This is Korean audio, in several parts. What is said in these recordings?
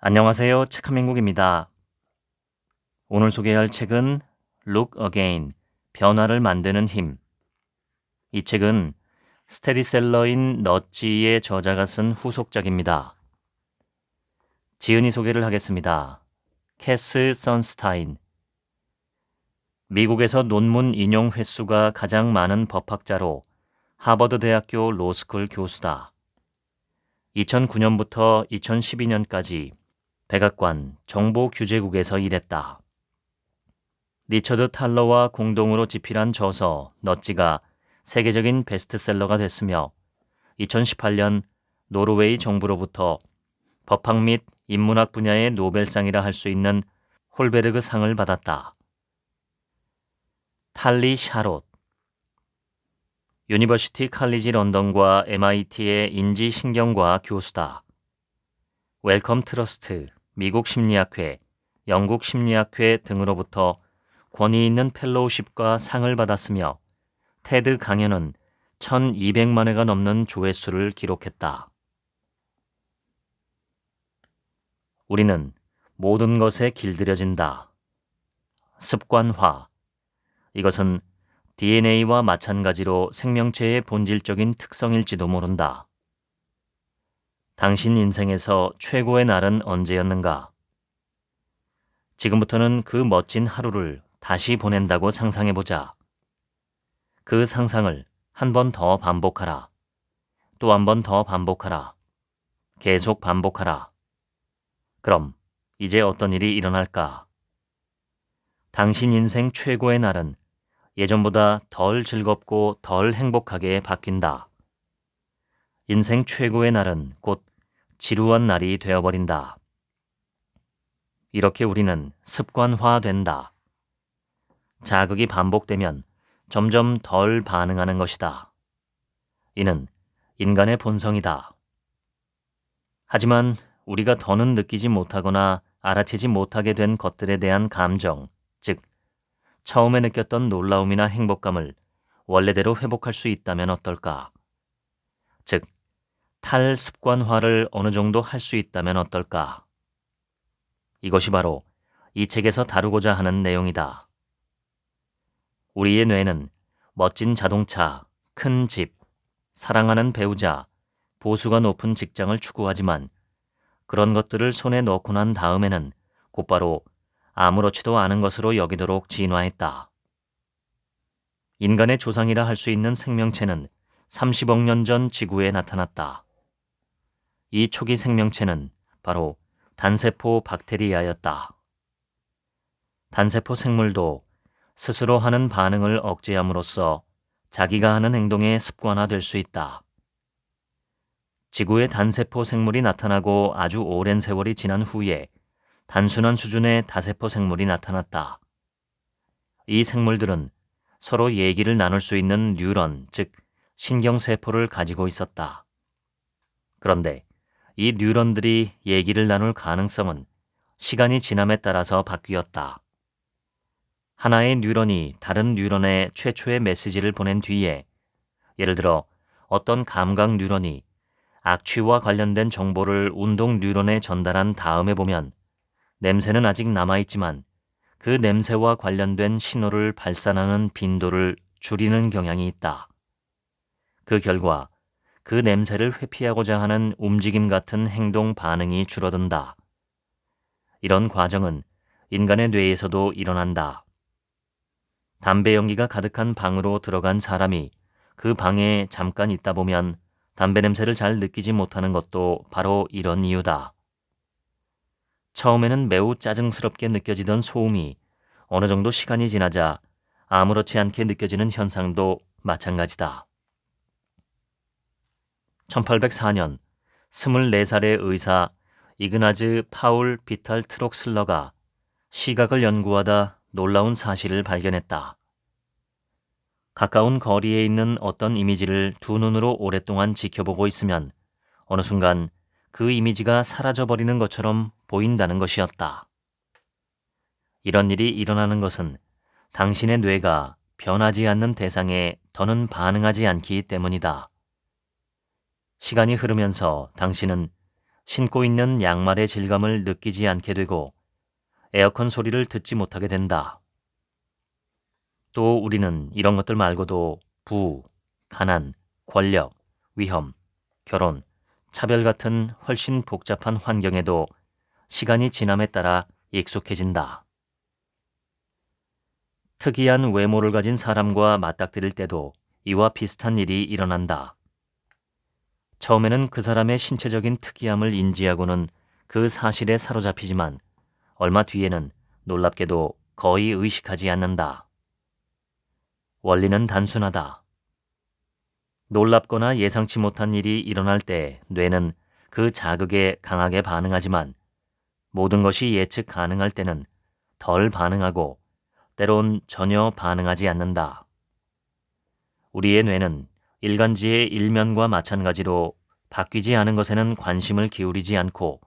안녕하세요. 책한민국입니다. 오늘 소개할 책은 Look Again, 변화를 만드는 힘. 이 책은 스테디셀러인 넛지의 저자가 쓴 후속작입니다. 지은이 소개를 하겠습니다. 캐스 선스타인. 미국에서 논문 인용 횟수가 가장 많은 법학자로 하버드 대학교 로스쿨 교수다. 2009년부터 2012년까지 백악관 정보규제국에서 일했다. 리처드 탈러와 공동으로 집필한 저서 넛지가 세계적인 베스트셀러가 됐으며 2018년 노르웨이 정부로부터 법학 및 인문학 분야의 노벨상이라 할 수 있는 홀베르그 상을 받았다. 탈리 샤롯. 유니버시티 칼리지 런던과 MIT의 인지신경과 교수다. 웰컴 트러스트, 미국 심리학회, 영국 심리학회 등으로부터 권위 있는 펠로우십과 상을 받았으며 테드 강연은 1200만 회가 넘는 조회수를 기록했다. 우리는 모든 것에 길들여진다. 습관화. 이것은 DNA와 마찬가지로 생명체의 본질적인 특성일지도 모른다. 당신 인생에서 최고의 날은 언제였는가? 지금부터는 그 멋진 하루를 다시 보낸다고 상상해보자. 그 상상을 한 번 더 반복하라. 또 한 번 더 반복하라. 계속 반복하라. 그럼 이제 어떤 일이 일어날까? 당신 인생 최고의 날은 예전보다 덜 즐겁고 덜 행복하게 바뀐다. 인생 최고의 날은 곧 지루한 날이 되어버린다. 이렇게 우리는 습관화된다. 자극이 반복되면 점점 덜 반응하는 것이다. 이는 인간의 본성이다. 하지만 우리가 더는 느끼지 못하거나 알아채지 못하게 된 것들에 대한 감정, 즉 처음에 느꼈던 놀라움이나 행복감을 원래대로 회복할 수 있다면 어떨까? 즉 탈습관화를 어느 정도 할 수 있다면 어떨까? 이것이 바로 이 책에서 다루고자 하는 내용이다. 우리의 뇌는 멋진 자동차, 큰 집, 사랑하는 배우자, 보수가 높은 직장을 추구하지만 그런 것들을 손에 넣고 난 다음에는 곧바로 아무렇지도 않은 것으로 여기도록 진화했다. 인간의 조상이라 할 수 있는 생명체는 30억 년 전 지구에 나타났다. 이 초기 생명체는 바로 단세포 박테리아였다. 단세포 생물도 스스로 하는 반응을 억제함으로써 자기가 하는 행동에 습관화될 수 있다. 지구에 단세포 생물이 나타나고 아주 오랜 세월이 지난 후에 단순한 수준의 다세포 생물이 나타났다. 이 생물들은 서로 얘기를 나눌 수 있는 뉴런, 즉 신경세포를 가지고 있었다. 그런데 이 뉴런들이 얘기를 나눌 가능성은 시간이 지남에 따라서 바뀌었다. 하나의 뉴런이 다른 뉴런에 최초의 메시지를 보낸 뒤에 예를 들어 어떤 감각 뉴런이 악취와 관련된 정보를 운동 뉴런에 전달한 다음에 보면 냄새는 아직 남아있지만 그 냄새와 관련된 신호를 발산하는 빈도를 줄이는 경향이 있다. 그 결과 그 냄새를 회피하고자 하는 움직임 같은 행동 반응이 줄어든다. 이런 과정은 인간의 뇌에서도 일어난다. 담배 연기가 가득한 방으로 들어간 사람이 그 방에 잠깐 있다 보면 담배 냄새를 잘 느끼지 못하는 것도 바로 이런 이유다. 처음에는 매우 짜증스럽게 느껴지던 소음이 어느 정도 시간이 지나자 아무렇지 않게 느껴지는 현상도 마찬가지다. 1804년 24살의 의사 이그나즈 파울 비탈 트록슬러가 시각을 연구하다 놀라운 사실을 발견했다. 가까운 거리에 있는 어떤 이미지를 두 눈으로 오랫동안 지켜보고 있으면 어느 순간 그 이미지가 사라져버리는 것처럼 보인다는 것이었다. 이런 일이 일어나는 것은 당신의 뇌가 변하지 않는 대상에 더는 반응하지 않기 때문이다. 시간이 흐르면서 당신은 신고 있는 양말의 질감을 느끼지 않게 되고 에어컨 소리를 듣지 못하게 된다. 또 우리는 이런 것들 말고도 부, 가난, 권력, 위험, 결혼, 차별 같은 훨씬 복잡한 환경에도 시간이 지남에 따라 익숙해진다. 특이한 외모를 가진 사람과 맞닥뜨릴 때도 이와 비슷한 일이 일어난다. 처음에는 그 사람의 신체적인 특이함을 인지하고는 그 사실에 사로잡히지만 얼마 뒤에는 놀랍게도 거의 의식하지 않는다. 원리는 단순하다. 놀랍거나 예상치 못한 일이 일어날 때 뇌는 그 자극에 강하게 반응하지만 모든 것이 예측 가능할 때는 덜 반응하고 때론 전혀 반응하지 않는다. 우리의 뇌는 일간지의 일면과 마찬가지로 바뀌지 않은 것에는 관심을 기울이지 않고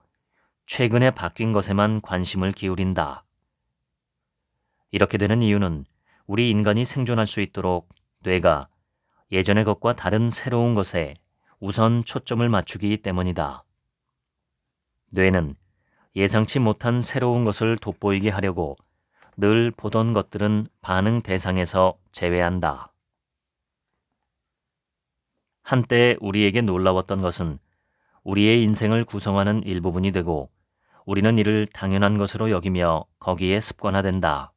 최근에 바뀐 것에만 관심을 기울인다. 이렇게 되는 이유는 우리 인간이 생존할 수 있도록 뇌가 예전의 것과 다른 새로운 것에 우선 초점을 맞추기 때문이다. 뇌는 예상치 못한 새로운 것을 돋보이게 하려고 늘 보던 것들은 반응 대상에서 제외한다. 한때 우리에게 놀라웠던 것은 우리의 인생을 구성하는 일부분이 되고 우리는 이를 당연한 것으로 여기며 거기에 습관화된다.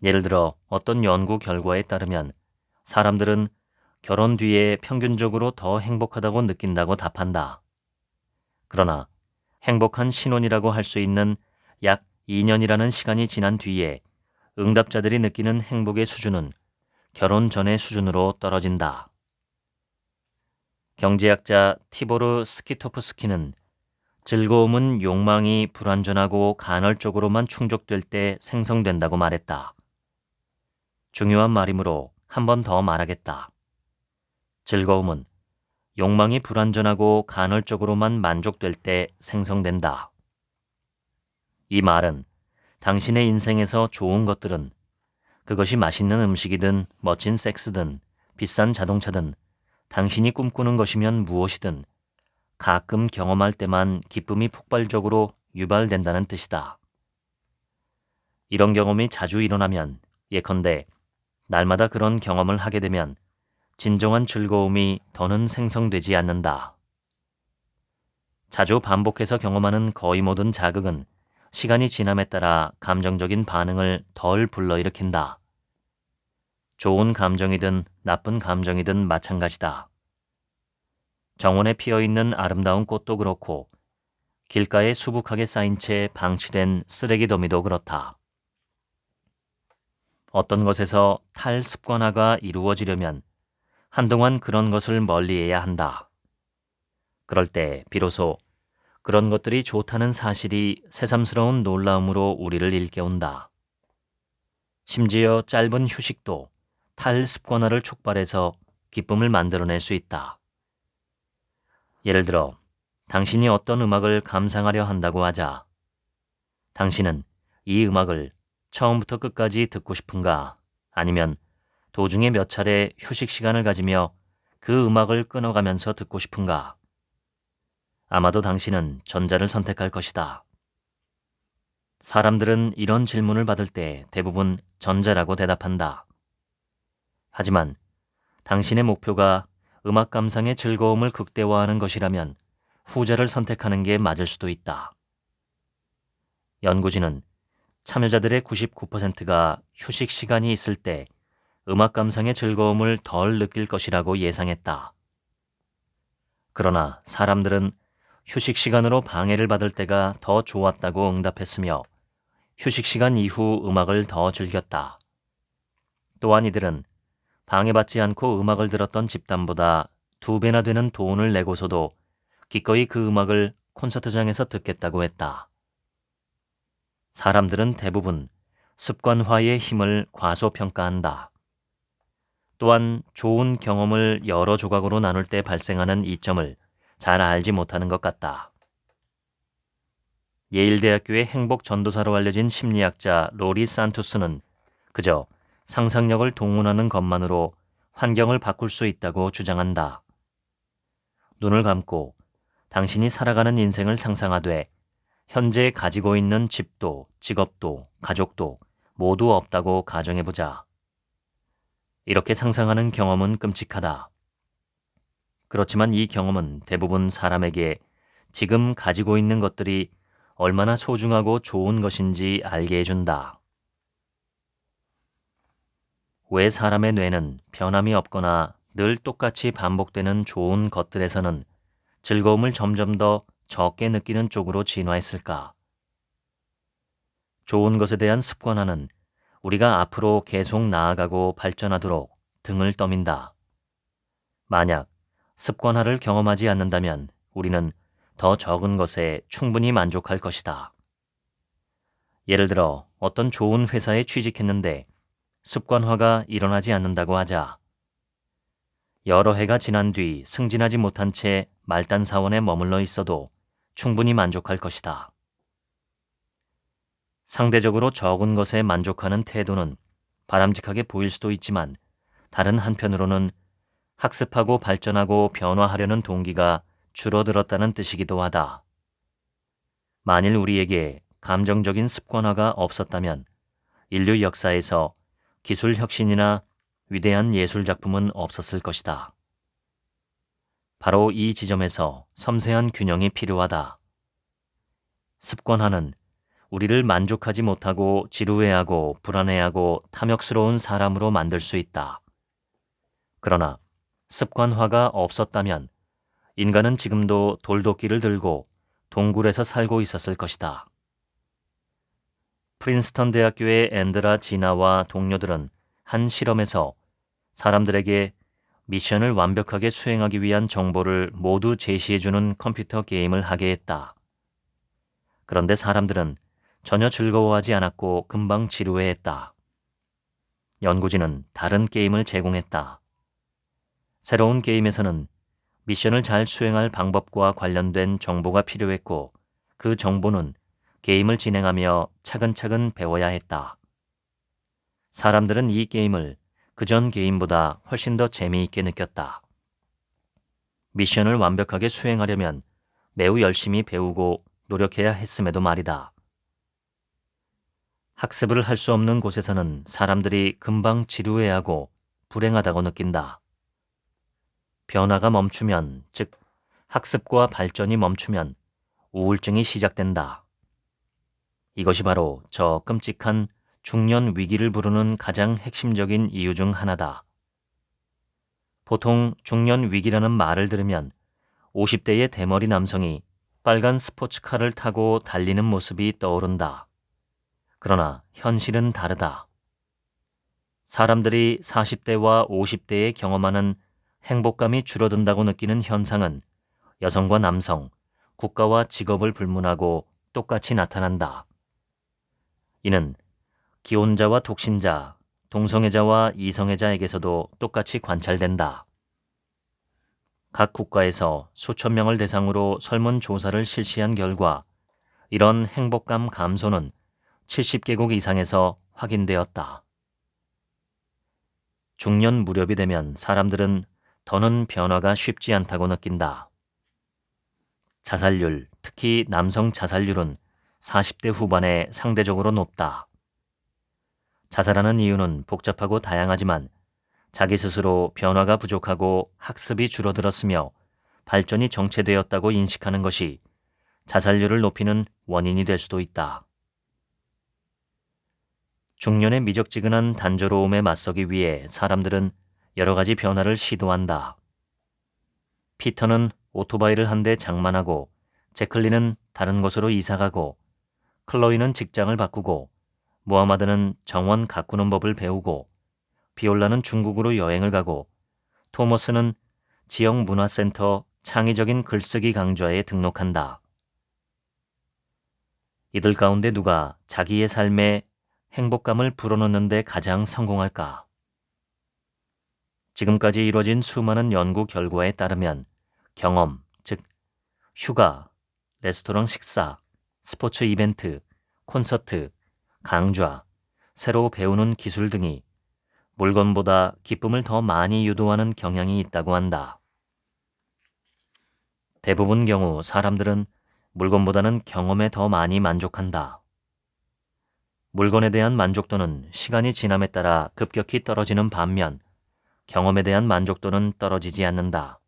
예를 들어 어떤 연구 결과에 따르면 사람들은 결혼 뒤에 평균적으로 더 행복하다고 느낀다고 답한다. 그러나 행복한 신혼이라고 할 수 있는 약 2년이라는 시간이 지난 뒤에 응답자들이 느끼는 행복의 수준은 결혼 전의 수준으로 떨어진다. 경제학자 티보르 스키토프스키는 즐거움은 욕망이 불완전하고 간헐적으로만 충족될 때 생성된다고 말했다. 중요한 말이므로 한 번 더 말하겠다. 즐거움은 욕망이 불완전하고 간헐적으로만 만족될 때 생성된다. 이 말은 당신의 인생에서 좋은 것들은 그것이 맛있는 음식이든 멋진 섹스든 비싼 자동차든 당신이 꿈꾸는 것이면 무엇이든 가끔 경험할 때만 기쁨이 폭발적으로 유발된다는 뜻이다. 이런 경험이 자주 일어나면 예컨대 날마다 그런 경험을 하게 되면 진정한 즐거움이 더는 생성되지 않는다. 자주 반복해서 경험하는 거의 모든 자극은 시간이 지남에 따라 감정적인 반응을 덜 불러일으킨다. 좋은 감정이든 나쁜 감정이든 마찬가지다. 정원에 피어있는 아름다운 꽃도 그렇고 길가에 수북하게 쌓인 채 방치된 쓰레기 더미도 그렇다. 어떤 것에서 탈습관화가 이루어지려면 한동안 그런 것을 멀리해야 한다. 그럴 때 비로소 그런 것들이 좋다는 사실이 새삼스러운 놀라움으로 우리를 일깨운다. 심지어 짧은 휴식도 탈습관화를 촉발해서 기쁨을 만들어낼 수 있다. 예를 들어 당신이 어떤 음악을 감상하려 한다고 하자. 당신은 이 음악을 처음부터 끝까지 듣고 싶은가? 아니면 도중에 몇 차례 휴식 시간을 가지며 그 음악을 끊어가면서 듣고 싶은가? 아마도 당신은 전자를 선택할 것이다. 사람들은 이런 질문을 받을 때 대부분 전자라고 대답한다. 하지만 당신의 목표가 음악 감상의 즐거움을 극대화하는 것이라면 후자를 선택하는 게 맞을 수도 있다. 연구진은 참여자들의 99%가 휴식 시간이 있을 때 음악 감상의 즐거움을 덜 느낄 것이라고 예상했다. 그러나 사람들은 휴식 시간으로 방해를 받을 때가 더 좋았다고 응답했으며 휴식 시간 이후 음악을 더 즐겼다. 또한 이들은 방해받지 않고 음악을 들었던 집단보다 2배나 되는 돈을 내고서도 기꺼이 그 음악을 콘서트장에서 듣겠다고 했다. 사람들은 대부분 습관화의 힘을 과소평가한다. 또한 좋은 경험을 여러 조각으로 나눌 때 발생하는 이점을 잘 알지 못하는 것 같다. 예일대학교의 행복 전도사로 알려진 심리학자 로리 산투스는 그저 상상력을 동원하는 것만으로 환경을 바꿀 수 있다고 주장한다. 눈을 감고 당신이 살아가는 인생을 상상하되 현재 가지고 있는 집도 직업도 가족도 모두 없다고 가정해보자. 이렇게 상상하는 경험은 끔찍하다. 그렇지만 이 경험은 대부분 사람에게 지금 가지고 있는 것들이 얼마나 소중하고 좋은 것인지 알게 해준다. 왜 사람의 뇌는 변함이 없거나 늘 똑같이 반복되는 좋은 것들에서는 즐거움을 점점 더 적게 느끼는 쪽으로 진화했을까? 좋은 것에 대한 습관화는 우리가 앞으로 계속 나아가고 발전하도록 등을 떠민다. 만약 습관화를 경험하지 않는다면 우리는 더 적은 것에 충분히 만족할 것이다. 예를 들어 어떤 좋은 회사에 취직했는데 습관화가 일어나지 않는다고 하자. 여러 해가 지난 뒤 승진하지 못한 채 말단 사원에 머물러 있어도 충분히 만족할 것이다. 상대적으로 적은 것에 만족하는 태도는 바람직하게 보일 수도 있지만 다른 한편으로는 학습하고 발전하고 변화하려는 동기가 줄어들었다는 뜻이기도 하다. 만일 우리에게 감정적인 습관화가 없었다면 인류 역사에서 기술 혁신이나 위대한 예술 작품은 없었을 것이다. 바로 이 지점에서 섬세한 균형이 필요하다. 습관화는 우리를 만족하지 못하고 지루해하고 불안해하고 탐욕스러운 사람으로 만들 수 있다. 그러나 습관화가 없었다면 인간은 지금도 돌도끼를 들고 동굴에서 살고 있었을 것이다. 프린스턴 대학교의 앤드라 지나와 동료들은 한 실험에서 사람들에게 미션을 완벽하게 수행하기 위한 정보를 모두 제시해주는 컴퓨터 게임을 하게 했다. 그런데 사람들은 전혀 즐거워하지 않았고 금방 지루해했다. 연구진은 다른 게임을 제공했다. 새로운 게임에서는 미션을 잘 수행할 방법과 관련된 정보가 필요했고 그 정보는 게임을 진행하며 차근차근 배워야 했다. 사람들은 이 게임을 그전 게임보다 훨씬 더 재미있게 느꼈다. 미션을 완벽하게 수행하려면 매우 열심히 배우고 노력해야 했음에도 말이다. 학습을 할 수 없는 곳에서는 사람들이 금방 지루해하고 불행하다고 느낀다. 변화가 멈추면, 즉 학습과 발전이 멈추면 우울증이 시작된다. 이것이 바로 저 끔찍한 중년 위기를 부르는 가장 핵심적인 이유 중 하나다. 보통 중년 위기라는 말을 들으면 50대의 대머리 남성이 빨간 스포츠카를 타고 달리는 모습이 떠오른다. 그러나 현실은 다르다. 사람들이 40대와 50대에 경험하는 행복감이 줄어든다고 느끼는 현상은 여성과 남성, 국가와 직업을 불문하고 똑같이 나타난다. 이는 기혼자와 독신자, 동성애자와 이성애자에게서도 똑같이 관찰된다. 각 국가에서 수천 명을 대상으로 설문조사를 실시한 결과 이런 행복감 감소는 70개국 이상에서 확인되었다. 중년 무렵이 되면 사람들은 더는 변화가 쉽지 않다고 느낀다. 자살률, 특히 남성 자살률은 40대 후반에 상대적으로 높다. 자살하는 이유는 복잡하고 다양하지만 자기 스스로 변화가 부족하고 학습이 줄어들었으며 발전이 정체되었다고 인식하는 것이 자살률을 높이는 원인이 될 수도 있다. 중년의 미적지근한 단조로움에 맞서기 위해 사람들은 여러 가지 변화를 시도한다. 피터는 오토바이를 한 대 장만하고 제클린은 다른 곳으로 이사가고 클로이는 직장을 바꾸고 무하마드는 정원 가꾸는 법을 배우고 비올라는 중국으로 여행을 가고 토머스는 지역 문화센터 창의적인 글쓰기 강좌에 등록한다. 이들 가운데 누가 자기의 삶에 행복감을 불어넣는 데 가장 성공할까? 지금까지 이뤄진 수많은 연구 결과에 따르면 경험, 즉 휴가, 레스토랑 식사, 스포츠 이벤트, 콘서트, 강좌, 새로 배우는 기술 등이 물건보다 기쁨을 더 많이 유도하는 경향이 있다고 한다. 대부분 경우 사람들은 물건보다는 경험에 더 많이 만족한다. 물건에 대한 만족도는 시간이 지남에 따라 급격히 떨어지는 반면 경험에 대한 만족도는 떨어지지 않는다.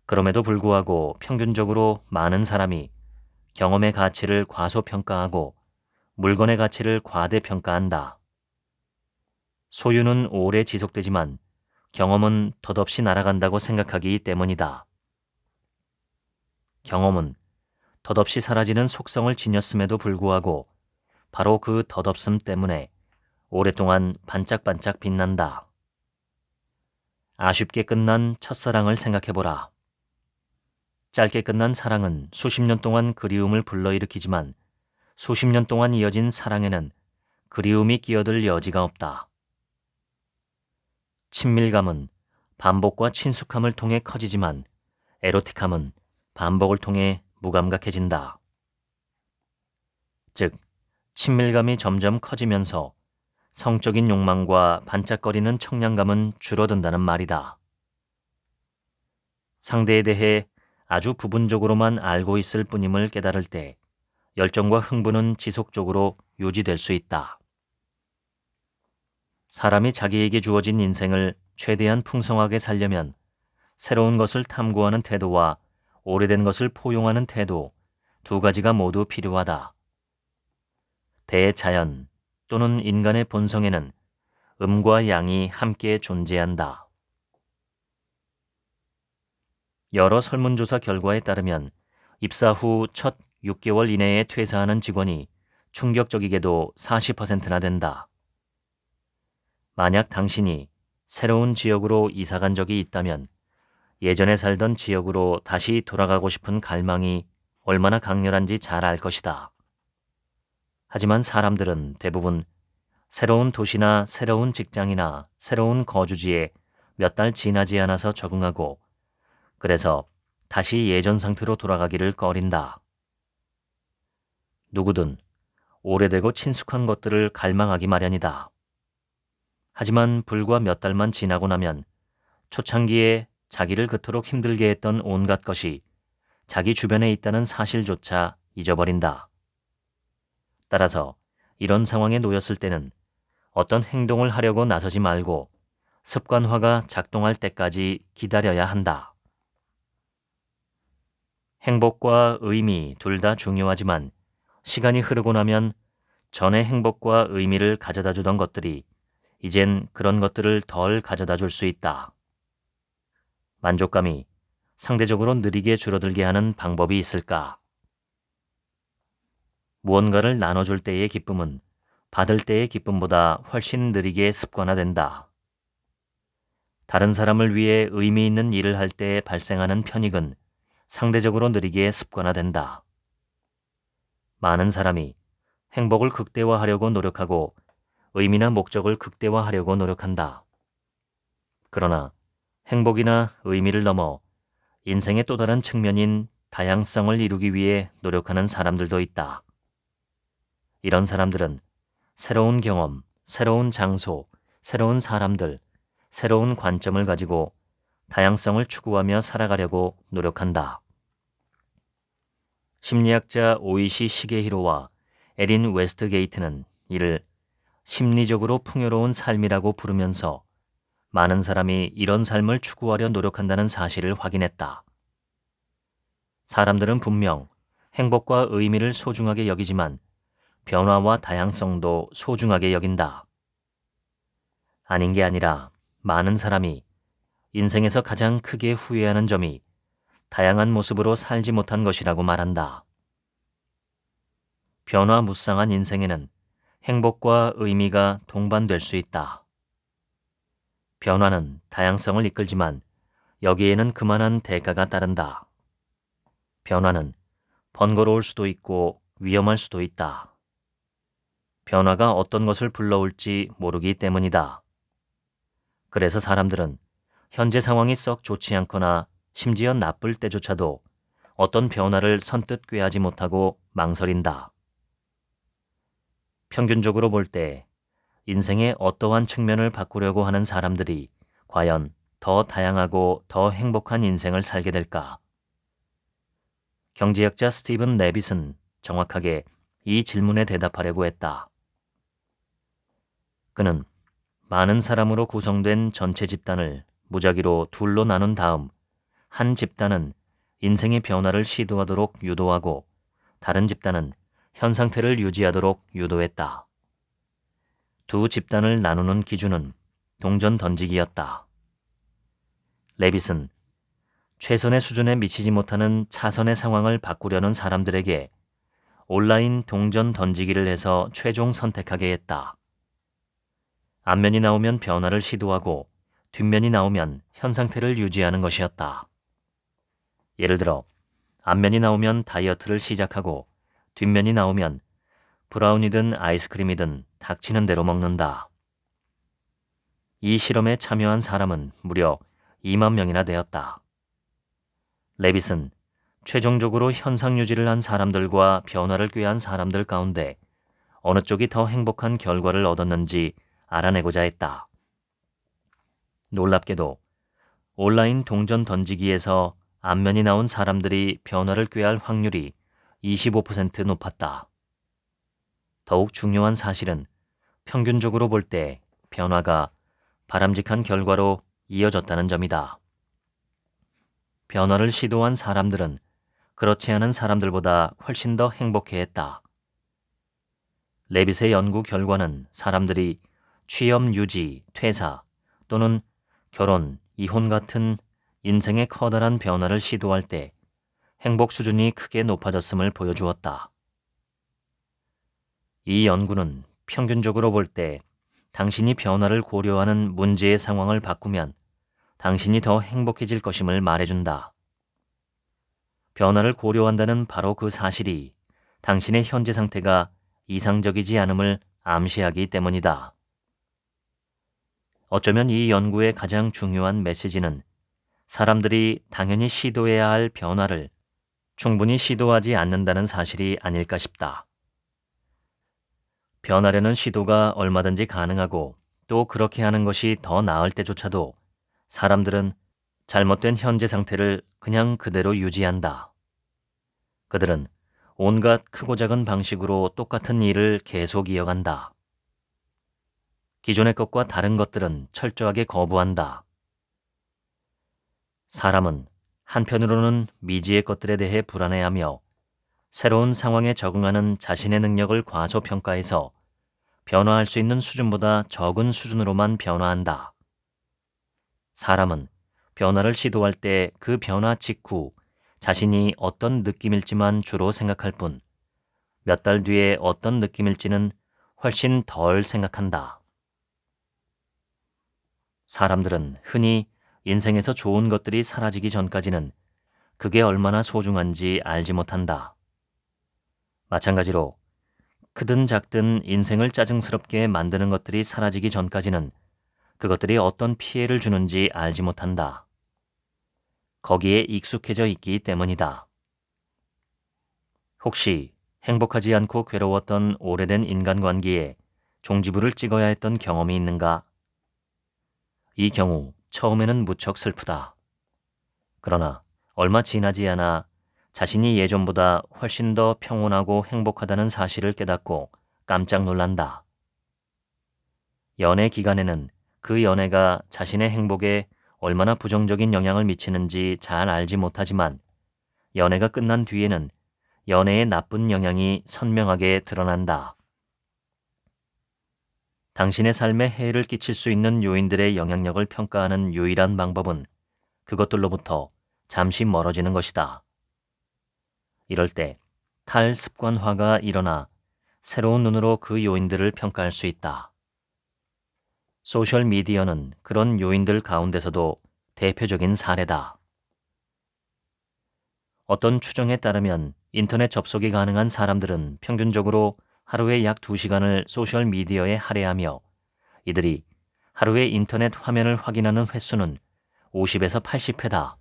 그럼에도 불구하고 평균적으로 많은 사람이 경험의 가치를 과소평가하고 물건의 가치를 과대평가한다. 소유는 오래 지속되지만 경험은 덧없이 날아간다고 생각하기 때문이다. 경험은 덧없이 사라지는 속성을 지녔음에도 불구하고 바로 그 덧없음 때문에 오랫동안 반짝반짝 빛난다. 아쉽게 끝난 첫사랑을 생각해보라. 짧게 끝난 사랑은 수십 년 동안 그리움을 불러일으키지만 수십 년 동안 이어진 사랑에는 그리움이 끼어들 여지가 없다. 친밀감은 반복과 친숙함을 통해 커지지만 에로틱함은 반복을 통해 무감각해진다. 즉, 친밀감이 점점 커지면서 성적인 욕망과 반짝거리는 청량감은 줄어든다는 말이다. 상대에 대해 아주 부분적으로만 알고 있을 뿐임을 깨달을 때 열정과 흥분은 지속적으로 유지될 수 있다. 사람이 자기에게 주어진 인생을 최대한 풍성하게 살려면 새로운 것을 탐구하는 태도와 오래된 것을 포용하는 태도 두 가지가 모두 필요하다. 대자연 또는 인간의 본성에는 음과 양이 함께 존재한다. 여러 설문조사 결과에 따르면 입사 후 첫 6개월 이내에 퇴사하는 직원이 충격적이게도 40%나 된다. 만약 당신이 새로운 지역으로 이사간 적이 있다면 예전에 살던 지역으로 다시 돌아가고 싶은 갈망이 얼마나 강렬한지 잘 알 것이다. 하지만 사람들은 대부분 새로운 도시나 새로운 직장이나 새로운 거주지에 몇 달 지나지 않아서 적응하고 그래서 다시 예전 상태로 돌아가기를 꺼린다. 누구든 오래되고 친숙한 것들을 갈망하기 마련이다. 하지만 불과 몇 달만 지나고 나면 초창기에 자기를 그토록 힘들게 했던 온갖 것이 자기 주변에 있다는 사실조차 잊어버린다. 따라서 이런 상황에 놓였을 때는 어떤 행동을 하려고 나서지 말고 습관화가 작동할 때까지 기다려야 한다. 행복과 의미 둘 다 중요하지만 시간이 흐르고 나면 전에 행복과 의미를 가져다 주던 것들이 이젠 그런 것들을 덜 가져다 줄 수 있다. 만족감이 상대적으로 느리게 줄어들게 하는 방법이 있을까? 무언가를 나눠줄 때의 기쁨은 받을 때의 기쁨보다 훨씬 느리게 습관화된다. 다른 사람을 위해 의미 있는 일을 할 때 발생하는 편익은 상대적으로 느리게 습관화된다. 많은 사람이 행복을 극대화하려고 노력하고 의미나 목적을 극대화하려고 노력한다. 그러나 행복이나 의미를 넘어 인생의 또 다른 측면인 다양성을 이루기 위해 노력하는 사람들도 있다. 이런 사람들은 새로운 경험, 새로운 장소, 새로운 사람들, 새로운 관점을 가지고 다양성을 추구하며 살아가려고 노력한다. 심리학자 오이시 시게히로와 에린 웨스트게이트는 이를 심리적으로 풍요로운 삶이라고 부르면서 많은 사람이 이런 삶을 추구하려 노력한다는 사실을 확인했다. 사람들은 분명 행복과 의미를 소중하게 여기지만 변화와 다양성도 소중하게 여긴다. 아닌 게 아니라 많은 사람이 인생에서 가장 크게 후회하는 점이 다양한 모습으로 살지 못한 것이라고 말한다. 변화무쌍한 인생에는 행복과 의미가 동반될 수 있다. 변화는 다양성을 이끌지만 여기에는 그만한 대가가 따른다. 변화는 번거로울 수도 있고 위험할 수도 있다. 변화가 어떤 것을 불러올지 모르기 때문이다. 그래서 사람들은 현재 상황이 썩 좋지 않거나 심지어 나쁠 때조차도 어떤 변화를 선뜻 꾀하지 못하고 망설인다. 평균적으로 볼 때 인생의 어떠한 측면을 바꾸려고 하는 사람들이 과연 더 다양하고 더 행복한 인생을 살게 될까? 경제학자 스티븐 레빗은 정확하게 이 질문에 대답하려고 했다. 그는 많은 사람으로 구성된 전체 집단을 무작위로 둘로 나눈 다음 한 집단은 인생의 변화를 시도하도록 유도하고 다른 집단은 현 상태를 유지하도록 유도했다. 두 집단을 나누는 기준은 동전 던지기였다. 레빗은 최선의 수준에 미치지 못하는 차선의 상황을 바꾸려는 사람들에게 온라인 동전 던지기를 해서 최종 선택하게 했다. 앞면이 나오면 변화를 시도하고 뒷면이 나오면 현 상태를 유지하는 것이었다. 예를 들어 앞면이 나오면 다이어트를 시작하고 뒷면이 나오면 브라운이든 아이스크림이든 닥치는 대로 먹는다. 이 실험에 참여한 사람은 무려 2만 명이나 되었다. 레빗은 최종적으로 현상 유지를 한 사람들과 변화를 꾀한 사람들 가운데 어느 쪽이 더 행복한 결과를 얻었는지 알아내고자 했다. 놀랍게도 온라인 동전 던지기에서 앞면이 나온 사람들이 변화를 꾀할 확률이 25% 높았다. 더욱 중요한 사실은 평균적으로 볼 때 변화가 바람직한 결과로 이어졌다는 점이다. 변화를 시도한 사람들은 그렇지 않은 사람들보다 훨씬 더 행복해했다. 레빗의 연구 결과는 사람들이 취업 유지, 퇴사 또는 결혼, 이혼 같은 인생의 커다란 변화를 시도할 때 행복 수준이 크게 높아졌음을 보여주었다. 이 연구는 평균적으로 볼 때 당신이 변화를 고려하는 문제의 상황을 바꾸면 당신이 더 행복해질 것임을 말해준다. 변화를 고려한다는 바로 그 사실이 당신의 현재 상태가 이상적이지 않음을 암시하기 때문이다. 어쩌면 이 연구의 가장 중요한 메시지는 사람들이 당연히 시도해야 할 변화를 충분히 시도하지 않는다는 사실이 아닐까 싶다. 변하려는 시도가 얼마든지 가능하고 또 그렇게 하는 것이 더 나을 때조차도 사람들은 잘못된 현재 상태를 그냥 그대로 유지한다. 그들은 온갖 크고 작은 방식으로 똑같은 일을 계속 이어간다. 기존의 것과 다른 것들은 철저하게 거부한다. 사람은 한편으로는 미지의 것들에 대해 불안해하며 새로운 상황에 적응하는 자신의 능력을 과소평가해서 변화할 수 있는 수준보다 적은 수준으로만 변화한다. 사람은 변화를 시도할 때 그 변화 직후 자신이 어떤 느낌일지만 주로 생각할 뿐 몇 달 뒤에 어떤 느낌일지는 훨씬 덜 생각한다. 사람들은 흔히 인생에서 좋은 것들이 사라지기 전까지는 그게 얼마나 소중한지 알지 못한다. 마찬가지로 크든 작든 인생을 짜증스럽게 만드는 것들이 사라지기 전까지는 그것들이 어떤 피해를 주는지 알지 못한다. 거기에 익숙해져 있기 때문이다. 혹시 행복하지 않고 괴로웠던 오래된 인간관계에 종지부를 찍어야 했던 경험이 있는가? 이 경우 처음에는 무척 슬프다. 그러나 얼마 지나지 않아 자신이 예전보다 훨씬 더 평온하고 행복하다는 사실을 깨닫고 깜짝 놀란다. 연애 기간에는 그 연애가 자신의 행복에 얼마나 부정적인 영향을 미치는지 잘 알지 못하지만 연애가 끝난 뒤에는 연애의 나쁜 영향이 선명하게 드러난다. 당신의 삶에 해를 끼칠 수 있는 요인들의 영향력을 평가하는 유일한 방법은 그것들로부터 잠시 멀어지는 것이다. 이럴 때 탈습관화가 일어나 새로운 눈으로 그 요인들을 평가할 수 있다. 소셜미디어는 그런 요인들 가운데서도 대표적인 사례다. 어떤 추정에 따르면 인터넷 접속이 가능한 사람들은 평균적으로 하루에 약 2시간을 소셜미디어에 할애하며 이들이 하루에 인터넷 화면을 확인하는 횟수는 50에서 80회다.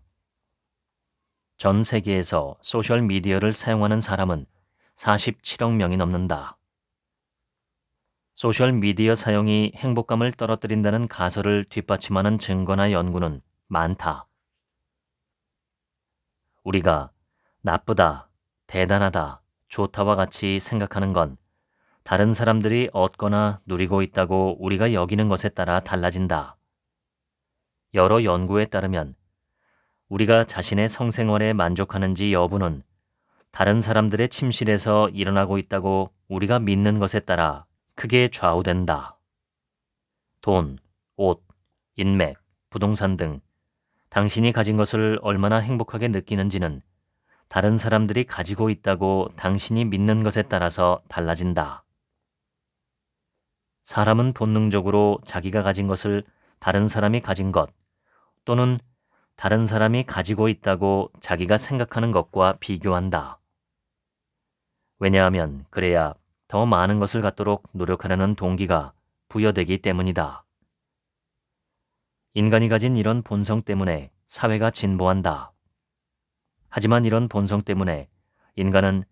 전 세계에서 소셜미디어를 사용하는 사람은 47억 명이 넘는다. 소셜미디어 사용이 행복감을 떨어뜨린다는 가설을 뒷받침하는 증거나 연구는 많다. 우리가 나쁘다, 대단하다, 좋다와 같이 생각하는 건 다른 사람들이 얻거나 누리고 있다고 우리가 여기는 것에 따라 달라진다. 여러 연구에 따르면 우리가 자신의 성생활에 만족하는지 여부는 다른 사람들의 침실에서 일어나고 있다고 우리가 믿는 것에 따라 크게 좌우된다. 돈, 옷, 인맥, 부동산 등 당신이 가진 것을 얼마나 행복하게 느끼는지는 다른 사람들이 가지고 있다고 당신이 믿는 것에 따라서 달라진다. 사람은 본능적으로 자기가 가진 것을 다른 사람이 가진 것 또는 다른 사람이 가지고 있다고 자기가 생각하는 것과 비교한다. 왜냐하면 그래야 더 많은 것을 갖도록 노력하려는 동기가 부여되기 때문이다. 인간이 가진 이런 본성 때문에 사회가 진보한다. 하지만 이런 본성 때문에 인간은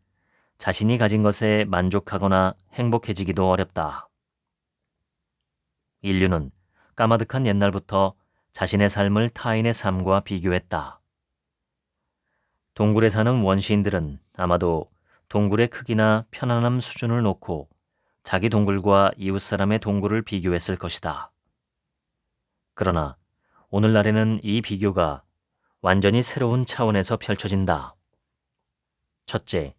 자신이 가진 것에 만족하거나 행복해지기도 어렵다. 인류는 까마득한 옛날부터 자신의 삶을 타인의 삶과 비교했다. 동굴에 사는 원시인들은 아마도 동굴의 크기나 편안함 수준을 놓고 자기 동굴과 이웃 사람의 동굴을 비교했을 것이다. 그러나 오늘날에는 이 비교가 완전히 새로운 차원에서 펼쳐진다. 첫째,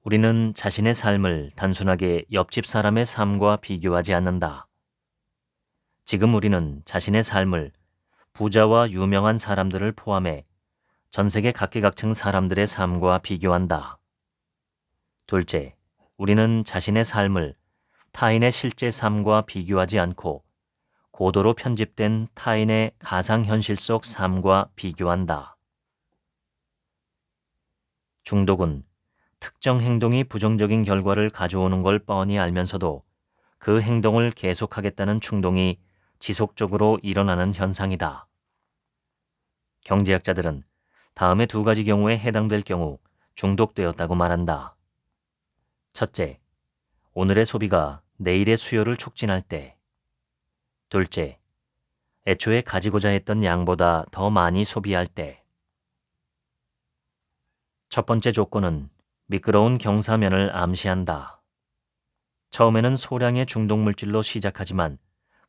우리는 자신의 삶을 단순하게 옆집 사람의 삶과 비교하지 않는다. 지금 우리는 자신의 삶을 부자와 유명한 사람들을 포함해 전 세계 각계각층 사람들의 삶과 비교한다. 둘째, 우리는 자신의 삶을 타인의 실제 삶과 비교하지 않고 고도로 편집된 타인의 가상현실 속 삶과 비교한다. 중독은 특정 행동이 부정적인 결과를 가져오는 걸 뻔히 알면서도 그 행동을 계속하겠다는 충동이 지속적으로 일어나는 현상이다. 경제학자들은 다음의 두 가지 경우에 해당될 경우 중독되었다고 말한다. 첫째, 오늘의 소비가 내일의 수요를 촉진할 때. 둘째, 애초에 가지고자 했던 양보다 더 많이 소비할 때. 첫 번째 조건은 미끄러운 경사면을 암시한다. 처음에는 소량의 중독물질로 시작하지만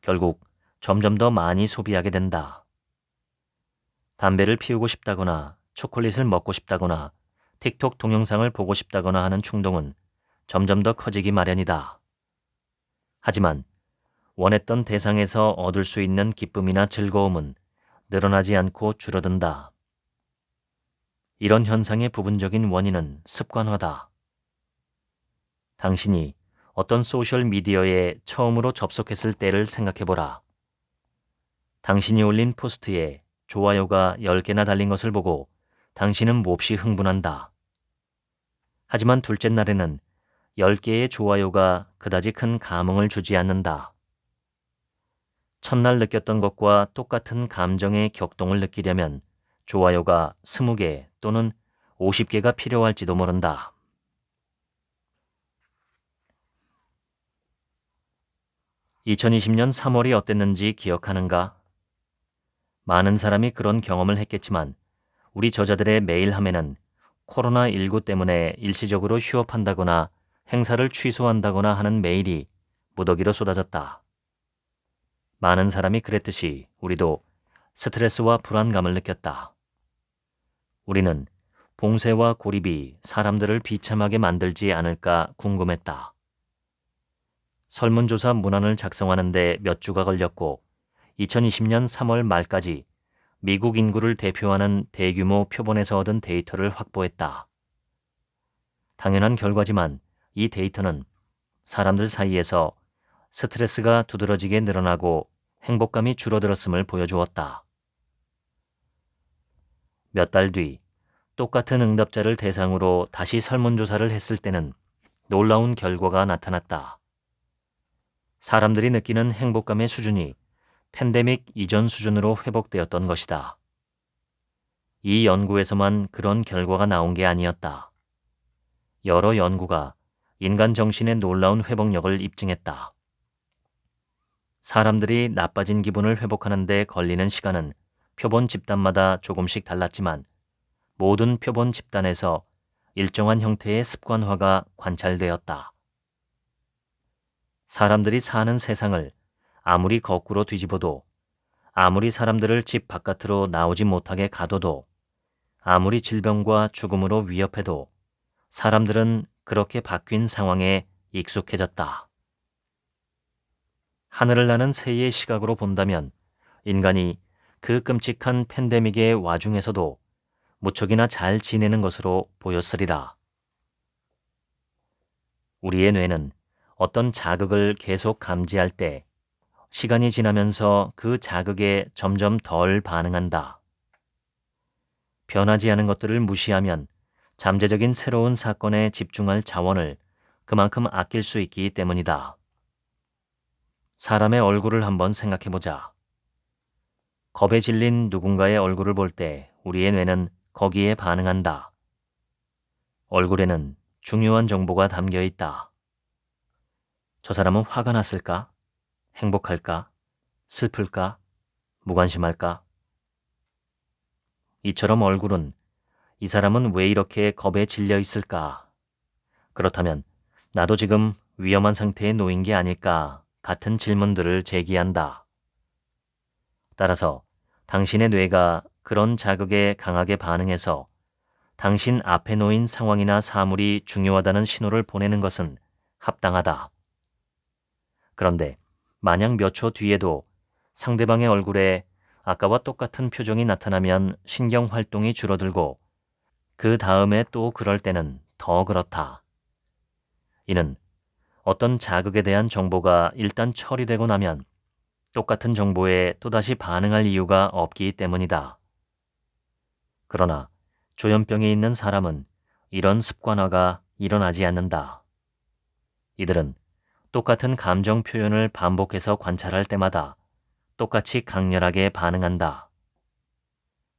결국 점점 더 많이 소비하게 된다. 담배를 피우고 싶다거나 초콜릿을 먹고 싶다거나 틱톡 동영상을 보고 싶다거나 하는 충동은 점점 더 커지기 마련이다. 하지만 원했던 대상에서 얻을 수 있는 기쁨이나 즐거움은 늘어나지 않고 줄어든다. 이런 현상의 부분적인 원인은 습관화다. 당신이 어떤 소셜미디어에 처음으로 접속했을 때를 생각해보라. 당신이 올린 포스트에 좋아요가 10개나 달린 것을 보고 당신은 몹시 흥분한다. 하지만 둘째 날에는 10개의 좋아요가 그다지 큰 감흥을 주지 않는다. 첫날 느꼈던 것과 똑같은 감정의 격동을 느끼려면 좋아요가 20개 또는 50개가 필요할지도 모른다. (2020년 3월이) 어땠는지 기억하는가? 많은 사람이 그런 경험을 했겠지만 우리 저자들의 메일 함에는 코로나19 때문에 일시적으로 휴업한다거나 행사를 취소한다거나 하는 메일이 무더기로 쏟아졌다. 많은 사람이 그랬듯이 우리도 스트레스와 불안감을 느꼈다. 우리는 봉쇄와 고립이 사람들을 비참하게 만들지 않을까 궁금했다. 설문조사 문안을 작성하는 데 몇 주가 걸렸고 2020년 3월 말까지 미국 인구를 대표하는 대규모 표본에서 얻은 데이터를 확보했다. 당연한 결과지만 이 데이터는 사람들 사이에서 스트레스가 두드러지게 늘어나고 행복감이 줄어들었음을 보여주었다. 몇 달 뒤 똑같은 응답자를 대상으로 다시 설문조사를 했을 때는 놀라운 결과가 나타났다. 사람들이 느끼는 행복감의 수준이 팬데믹 이전 수준으로 회복되었던 것이다. 이 연구에서만 그런 결과가 나온 게 아니었다. 여러 연구가 인간 정신의 놀라운 회복력을 입증했다. 사람들이 나빠진 기분을 회복하는 데 걸리는 시간은 표본 집단마다 조금씩 달랐지만 모든 표본 집단에서 일정한 형태의 습관화가 관찰되었다. 사람들이 사는 세상을 아무리 거꾸로 뒤집어도, 아무리 사람들을 집 바깥으로 나오지 못하게 가둬도, 아무리 질병과 죽음으로 위협해도 사람들은 그렇게 바뀐 상황에 익숙해졌다. 하늘을 나는 새의 시각으로 본다면 인간이 그 끔찍한 팬데믹의 와중에서도 무척이나 잘 지내는 것으로 보였으리라. 우리의 뇌는 어떤 자극을 계속 감지할 때 시간이 지나면서 그 자극에 점점 덜 반응한다. 변하지 않은 것들을 무시하면 잠재적인 새로운 사건에 집중할 자원을 그만큼 아낄 수 있기 때문이다. 사람의 얼굴을 한번 생각해보자. 겁에 질린 누군가의 얼굴을 볼 때 우리의 뇌는 거기에 반응한다. 얼굴에는 중요한 정보가 담겨 있다. 저 사람은 화가 났을까? 행복할까? 슬플까? 무관심할까? 이처럼 얼굴은 이 사람은 왜 이렇게 겁에 질려 있을까? 그렇다면 나도 지금 위험한 상태에 놓인 게 아닐까? 같은 질문들을 제기한다. 따라서 당신의 뇌가 그런 자극에 강하게 반응해서 당신 앞에 놓인 상황이나 사물이 중요하다는 신호를 보내는 것은 합당하다. 그런데 만약 몇 초 뒤에도 상대방의 얼굴에 아까와 똑같은 표정이 나타나면 신경 활동이 줄어들고 그 다음에 또 그럴 때는 더 그렇다. 이는 어떤 자극에 대한 정보가 일단 처리되고 나면 똑같은 정보에 또다시 반응할 이유가 없기 때문이다. 그러나 조현병이 있는 사람은 이런 습관화가 일어나지 않는다. 이들은 똑같은 감정 표현을 반복해서 관찰할 때마다 똑같이 강렬하게 반응한다.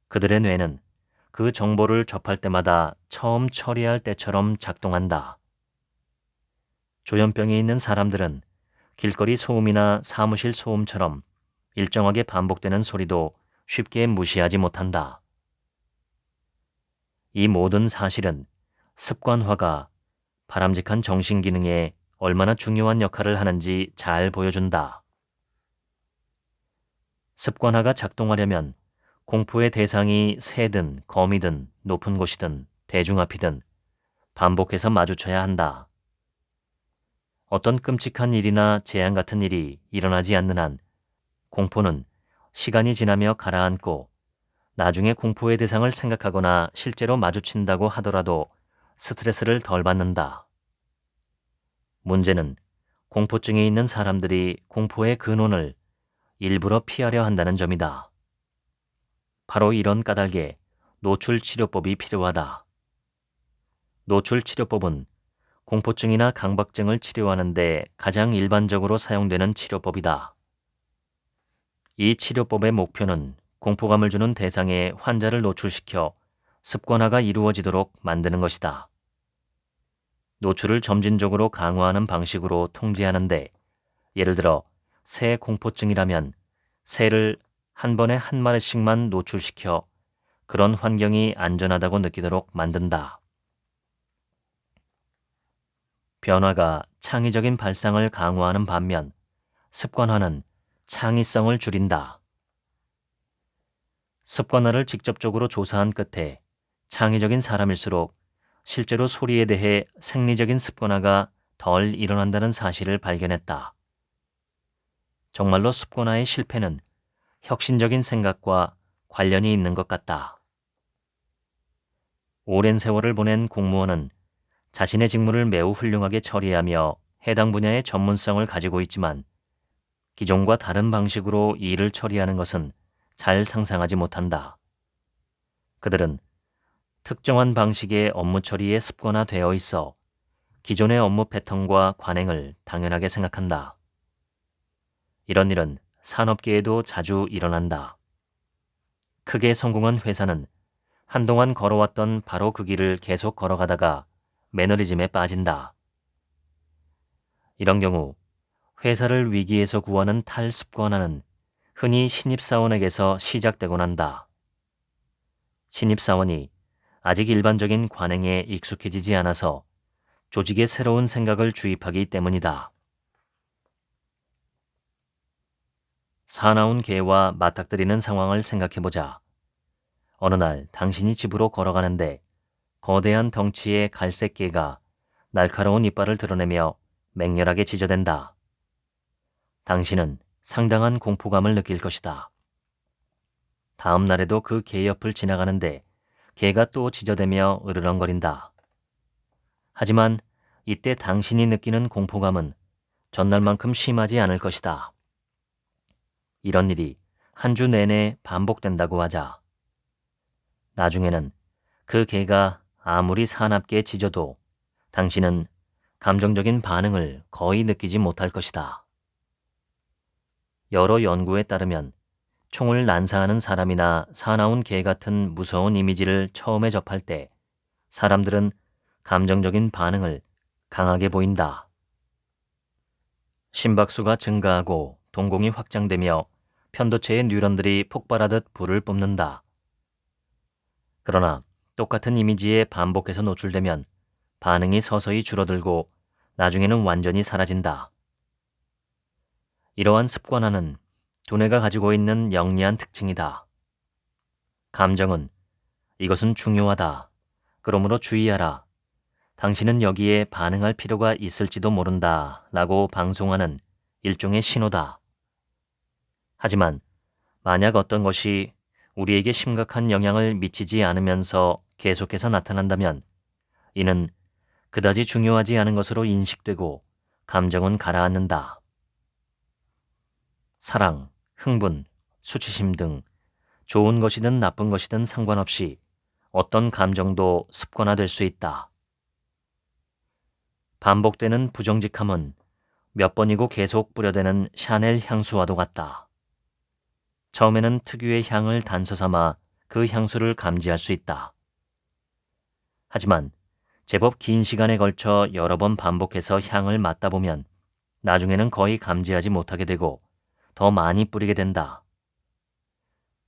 그들의 뇌는 그 정보를 접할 때마다 처음 처리할 때처럼 작동한다. 조현병이 있는 사람들은 길거리 소음이나 사무실 소음처럼 일정하게 반복되는 소리도 쉽게 무시하지 못한다. 이 모든 사실은 습관화가 바람직한 정신기능에 얼마나 중요한 역할을 하는지 잘 보여준다. 습관화가 작동하려면 공포의 대상이 새든 거미든 높은 곳이든 대중 앞이든 반복해서 마주쳐야 한다. 어떤 끔찍한 일이나 재앙 같은 일이 일어나지 않는 한 공포는 시간이 지나며 가라앉고 나중에 공포의 대상을 생각하거나 실제로 마주친다고 하더라도 스트레스를 덜 받는다. 문제는 공포증이 있는 사람들이 공포의 근원을 일부러 피하려 한다는 점이다. 바로 이런 까닭에 노출 치료법이 필요하다. 노출 치료법은 공포증이나 강박증을 치료하는 데 가장 일반적으로 사용되는 치료법이다. 이 치료법의 목표는 공포감을 주는 대상에 환자를 노출시켜 습관화가 이루어지도록 만드는 것이다. 노출을 점진적으로 강화하는 방식으로 통제하는데, 예를 들어 새 공포증이라면 새를 한 번에 한 마리씩만 노출시켜 그런 환경이 안전하다고 느끼도록 만든다. 변화가 창의적인 발상을 강화하는 반면 습관화는 창의성을 줄인다. 습관화를 직접적으로 조사한 끝에 창의적인 사람일수록 실제로 소리에 대해 생리적인 습관화가 덜 일어난다는 사실을 발견했다. 정말로 습관화의 실패는 혁신적인 생각과 관련이 있는 것 같다. 오랜 세월을 보낸 공무원은 자신의 직무를 매우 훌륭하게 처리하며 해당 분야의 전문성을 가지고 있지만 기존과 다른 방식으로 일을 처리하는 것은 잘 상상하지 못한다. 그들은 특정한 방식의 업무 처리에 습관화되어 있어 기존의 업무 패턴과 관행을 당연하게 생각한다. 이런 일은 산업계에도 자주 일어난다. 크게 성공한 회사는 한동안 걸어왔던 바로 그 길을 계속 걸어가다가 매너리즘에 빠진다. 이런 경우 회사를 위기에서 구하는 탈습관화는 흔히 신입사원에게서 시작되곤 한다. 신입사원이 아직 일반적인 관행에 익숙해지지 않아서 조직에 새로운 생각을 주입하기 때문이다. 사나운 개와 맞닥뜨리는 상황을 생각해보자. 어느 날 당신이 집으로 걸어가는데 거대한 덩치의 갈색 개가 날카로운 이빨을 드러내며 맹렬하게 지저댄다. 당신은 상당한 공포감을 느낄 것이다. 다음 날에도 그 개 옆을 지나가는데 개가 또 지저대며 으르렁거린다. 하지만 이때 당신이 느끼는 공포감은 전날만큼 심하지 않을 것이다. 이런 일이 한 주 내내 반복된다고 하자. 나중에는 그 개가 아무리 사납게 짖어도 당신은 감정적인 반응을 거의 느끼지 못할 것이다. 여러 연구에 따르면 총을 난사하는 사람이나 사나운 개 같은 무서운 이미지를 처음에 접할 때 사람들은 감정적인 반응을 강하게 보인다. 심박수가 증가하고 동공이 확장되며 편도체의 뉴런들이 폭발하듯 불을 뿜는다. 그러나 똑같은 이미지에 반복해서 노출되면 반응이 서서히 줄어들고 나중에는 완전히 사라진다. 이러한 습관화는 두뇌가 가지고 있는 영리한 특징이다. 감정은 이것은 중요하다. 그러므로 주의하라. 당신은 여기에 반응할 필요가 있을지도 모른다 라고 방송하는 일종의 신호다. 하지만 만약 어떤 것이 우리에게 심각한 영향을 미치지 않으면서 계속해서 나타난다면 이는 그다지 중요하지 않은 것으로 인식되고 감정은 가라앉는다. 사랑, 흥분, 수치심 등 좋은 것이든 나쁜 것이든 상관없이 어떤 감정도 습관화될 수 있다. 반복되는 부정직함은 몇 번이고 계속 뿌려대는 샤넬 향수와도 같다. 처음에는 특유의 향을 단서 삼아 그 향수를 감지할 수 있다. 하지만 제법 긴 시간에 걸쳐 여러 번 반복해서 향을 맡다 보면 나중에는 거의 감지하지 못하게 되고 더 많이 뿌리게 된다.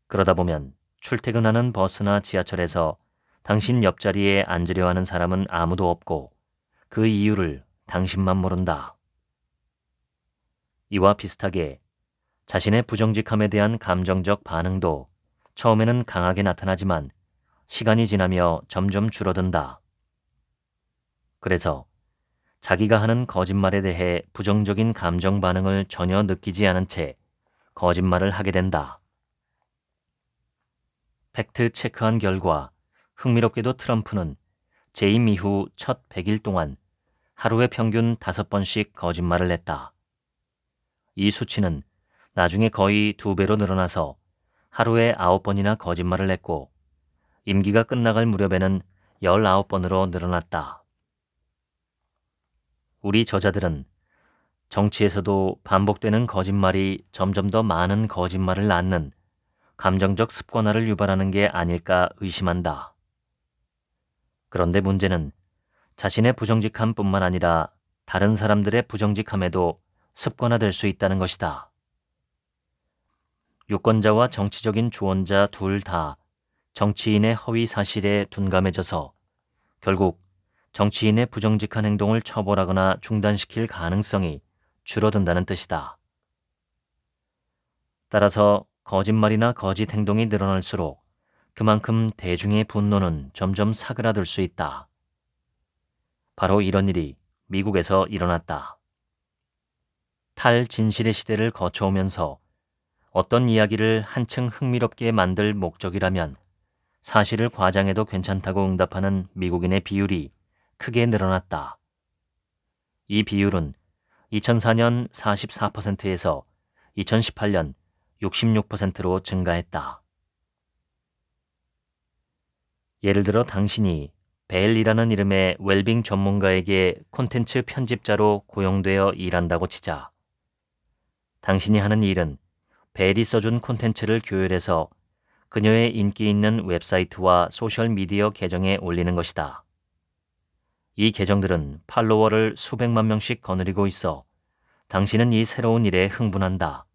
그러다 보면 출퇴근하는 버스나 지하철에서 당신 옆자리에 앉으려 하는 사람은 아무도 없고 그 이유를 당신만 모른다. 이와 비슷하게 자신의 부정직함에 대한 감정적 반응도 처음에는 강하게 나타나지만 시간이 지나며 점점 줄어든다. 그래서 자기가 하는 거짓말에 대해 부정적인 감정 반응을 전혀 느끼지 않은 채 거짓말을 하게 된다. 팩트 체크한 결과 흥미롭게도 트럼프는 재임 이후 첫 100일 동안 하루에 평균 5번씩 거짓말을 했다. 이 수치는 나중에 거의 2배로 늘어나서 하루에 9번이나 거짓말을 했고 임기가 끝나갈 무렵에는 19번으로 늘어났다. 우리 저자들은 정치에서도 반복되는 거짓말이 점점 더 많은 거짓말을 낳는 감정적 습관화를 유발하는 게 아닐까 의심한다. 그런데 문제는 자신의 부정직함뿐만 아니라 다른 사람들의 부정직함에도 습관화될 수 있다는 것이다. 유권자와 정치적인 조언자 둘 다 정치인의 허위 사실에 둔감해져서 결국 정치인의 부정직한 행동을 처벌하거나 중단시킬 가능성이 줄어든다는 뜻이다. 따라서 거짓말이나 거짓 행동이 늘어날수록 그만큼 대중의 분노는 점점 사그라들 수 있다. 바로 이런 일이 미국에서 일어났다. 탈진실의 시대를 거쳐오면서 어떤 이야기를 한층 흥미롭게 만들 목적이라면 사실을 과장해도 괜찮다고 응답하는 미국인의 비율이 크게 늘어났다. 이 비율은 2004년 44%에서 2018년 66%로 증가했다. 예를 들어 당신이 벨이라는 이름의 웰빙 전문가에게 콘텐츠 편집자로 고용되어 일한다고 치자. 당신이 하는 일은 벨이 써준 콘텐츠를 교열해서 그녀의 인기 있는 웹사이트와 소셜미디어 계정에 올리는 것이다. 이 계정들은 팔로워를 수백만 명씩 거느리고 있어 당신은 이 새로운 일에 흥분한다.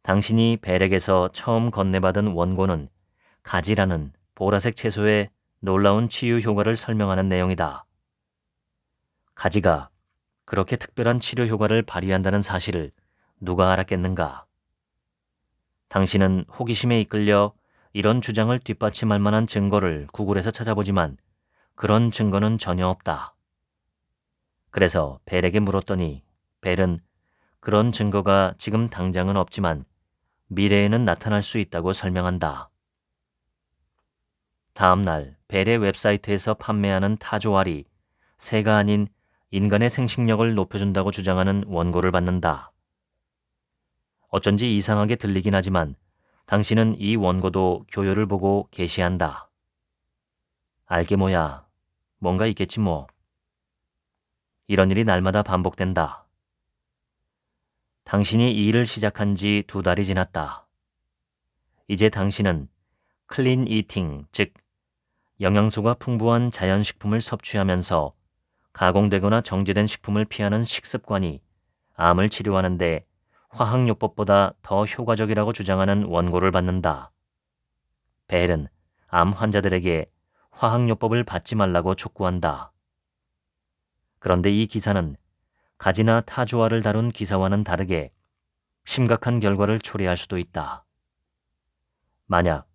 당신이 벨에게서 처음 건네받은 원고는 가지라는 보라색 채소의 놀라운 치유 효과를 설명하는 내용이다. 가지가 그렇게 특별한 치료 효과를 발휘한다는 사실을 누가 알았겠는가? 당신은 호기심에 이끌려 이런 주장을 뒷받침할 만한 증거를 구글에서 찾아보지만 그런 증거는 전혀 없다. 그래서 벨에게 물었더니 벨은 그런 증거가 지금 당장은 없지만 미래에는 나타날 수 있다고 설명한다. 다음 날 벨의 웹사이트에서 판매하는 타조알이 새가 아닌 인간의 생식력을 높여준다고 주장하는 원고를 받는다. 어쩐지 이상하게 들리긴 하지만 당신은 이 원고도 교요를 보고 게시한다. 알게 뭐야. 뭔가 있겠지 뭐. 이런 일이 날마다 반복된다. 당신이 이 일을 시작한 지 2달이 지났다. 이제 당신은 클린 이팅, 즉 영양소가 풍부한 자연식품을 섭취하면서 가공되거나 정제된 식품을 피하는 식습관이 암을 치료하는데 화학요법보다 더 효과적이라고 주장하는 원고를 받는다. 벨은 암 환자들에게 화학요법을 받지 말라고 촉구한다. 그런데 이 기사는 가지나 타조알을 다룬 기사와는 다르게 심각한 결과를 초래할 수도 있다. 만약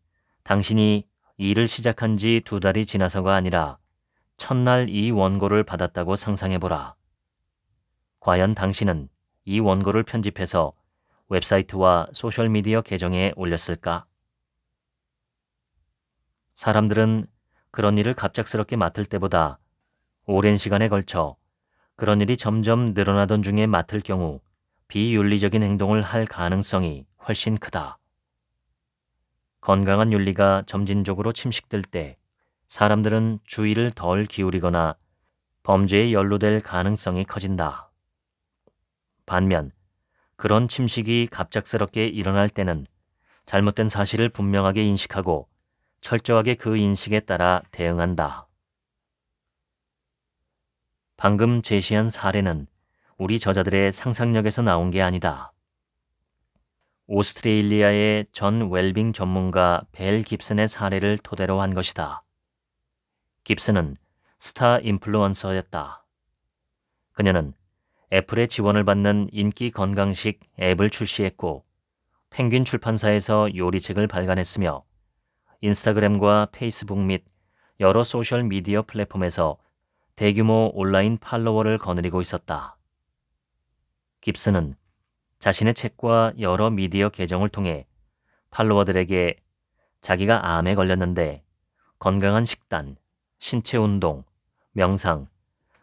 당신이 이 일을 시작한 지 2달이 지나서가 아니라 첫날 이 원고를 받았다고 상상해보라. 과연 당신은 이 원고를 편집해서 웹사이트와 소셜미디어 계정에 올렸을까? 사람들은 그런 일을 갑작스럽게 맡을 때보다 오랜 시간에 걸쳐 그런 일이 점점 늘어나던 중에 맡을 경우 비윤리적인 행동을 할 가능성이 훨씬 크다. 건강한 윤리가 점진적으로 침식될 때 사람들은 주의를 덜 기울이거나 범죄에 연루될 가능성이 커진다. 반면 그런 침식이 갑작스럽게 일어날 때는 잘못된 사실을 분명하게 인식하고 철저하게 그 인식에 따라 대응한다. 방금 제시한 사례는 우리 저자들의 상상력에서 나온 게 아니다. 오스트레일리아의 전 웰빙 전문가 벨 깁슨의 사례를 토대로 한 것이다. 깁슨은 스타 인플루언서였다. 그녀는 애플의 지원을 받는 인기 건강식 앱을 출시했고 펭귄 출판사에서 요리책을 발간했으며 인스타그램과 페이스북 및 여러 소셜미디어 플랫폼에서 대규모 온라인 팔로워를 거느리고 있었다. 깁슨은 자신의 책과 여러 미디어 계정을 통해 팔로워들에게 자기가 암에 걸렸는데 건강한 식단, 신체 운동, 명상,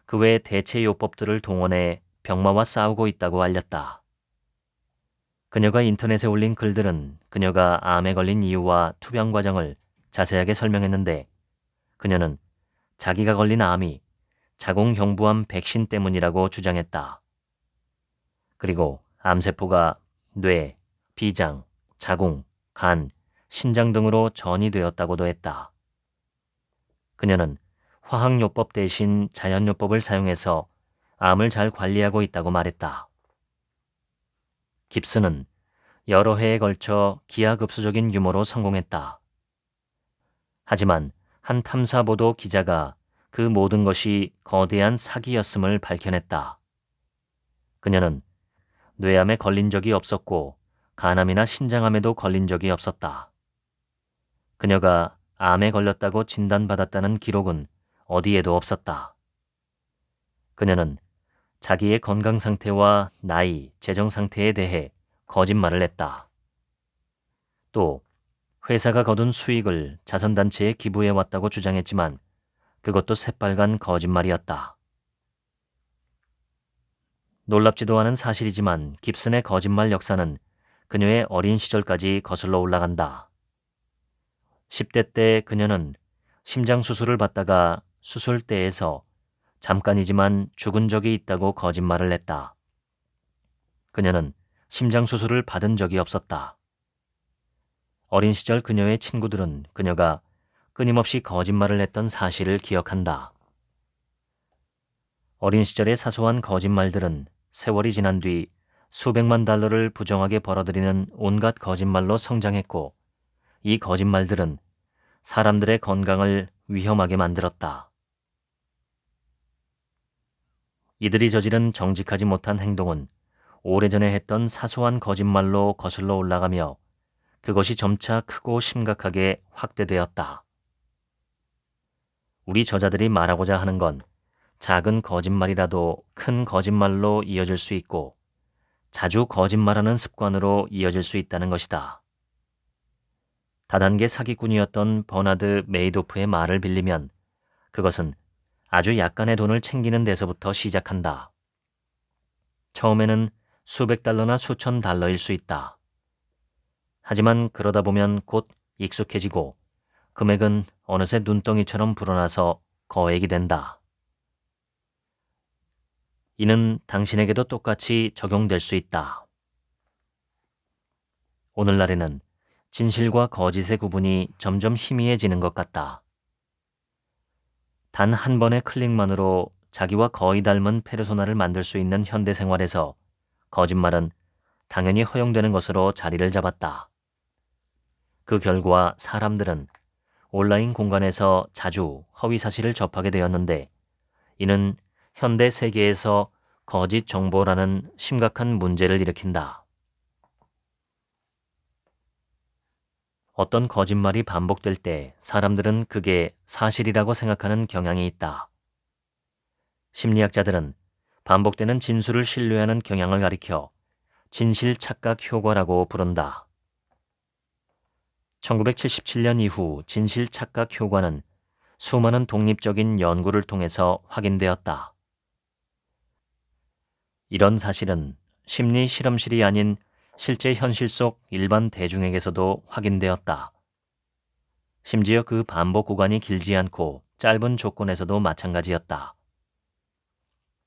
그 외 대체 요법들을 동원해 병마와 싸우고 있다고 알렸다. 그녀가 인터넷에 올린 글들은 그녀가 암에 걸린 이유와 투병 과정을 자세하게 설명했는데 그녀는 자기가 걸린 암이 자궁경부암 백신 때문이라고 주장했다. 그리고 암세포가 뇌, 비장, 자궁, 간, 신장 등으로 전이되었다고도 했다. 그녀는 화학요법 대신 자연요법을 사용해서 암을 잘 관리하고 있다고 말했다. 깁슨은 여러 해에 걸쳐 기하급수적인 유머로 성공했다. 하지만 한 탐사보도 기자가 그 모든 것이 거대한 사기였음을 밝혀냈다. 그녀는 뇌암에 걸린 적이 없었고 간암이나 신장암에도 걸린 적이 없었다. 그녀가 암에 걸렸다고 진단받았다는 기록은 어디에도 없었다. 그녀는 자기의 건강 상태와 나이, 재정 상태에 대해 거짓말을 했다. 또 회사가 거둔 수익을 자선단체에 기부해왔다고 주장했지만 그것도 새빨간 거짓말이었다. 놀랍지도 않은 사실이지만 깁슨의 거짓말 역사는 그녀의 어린 시절까지 거슬러 올라간다. 10대 때 그녀는 심장 수술을 받다가 수술대에서 잠깐이지만 죽은 적이 있다고 거짓말을 했다. 그녀는 심장 수술을 받은 적이 없었다. 어린 시절 그녀의 친구들은 그녀가 끊임없이 거짓말을 했던 사실을 기억한다. 어린 시절의 사소한 거짓말들은 세월이 지난 뒤 수백만 달러를 부정하게 벌어들이는 온갖 거짓말로 성장했고 이 거짓말들은 사람들의 건강을 위험하게 만들었다. 이들이 저지른 정직하지 못한 행동은 오래전에 했던 사소한 거짓말로 거슬러 올라가며 그것이 점차 크고 심각하게 확대되었다. 우리 저자들이 말하고자 하는 건 작은 거짓말이라도 큰 거짓말로 이어질 수 있고 자주 거짓말하는 습관으로 이어질 수 있다는 것이다. 다단계 사기꾼이었던 버나드 메이도프의 말을 빌리면 그것은 아주 약간의 돈을 챙기는 데서부터 시작한다. 처음에는 수백 달러나 수천 달러일 수 있다. 하지만 그러다 보면 곧 익숙해지고 금액은 어느새 눈덩이처럼 불어나서 거액이 된다. 이는 당신에게도 똑같이 적용될 수 있다. 오늘날에는 진실과 거짓의 구분이 점점 희미해지는 것 같다. 단 한 번의 클릭만으로 자기와 거의 닮은 페르소나를 만들 수 있는 현대 생활에서 거짓말은 당연히 허용되는 것으로 자리를 잡았다. 그 결과 사람들은 온라인 공간에서 자주 허위 사실을 접하게 되었는데 이는 현대 세계에서 거짓 정보라는 심각한 문제를 일으킨다. 어떤 거짓말이 반복될 때 사람들은 그게 사실이라고 생각하는 경향이 있다. 심리학자들은 반복되는 진술을 신뢰하는 경향을 가리켜 진실 착각 효과라고 부른다. 1977년 이후 진실 착각 효과는 수많은 독립적인 연구를 통해서 확인되었다. 이런 사실은 심리 실험실이 아닌 실제 현실 속 일반 대중에게서도 확인되었다. 심지어 그 반복 구간이 길지 않고 짧은 조건에서도 마찬가지였다.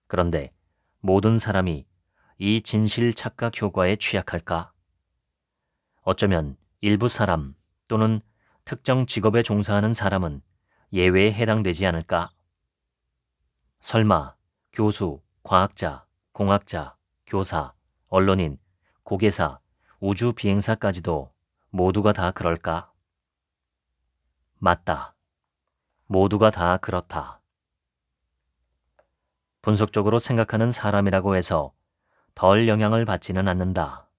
그런데 모든 사람이 이 진실 착각 효과에 취약할까? 어쩌면 일부 사람 또는 특정 직업에 종사하는 사람은 예외에 해당되지 않을까? 설마 교수, 과학자, 공학자, 교사, 언론인, 고개사, 우주 비행사까지도 모두가 다 그럴까? 맞다. 모두가 다 그렇다. 분석적으로 생각하는 사람이라고 해서 덜 영향을 받지는 않는다.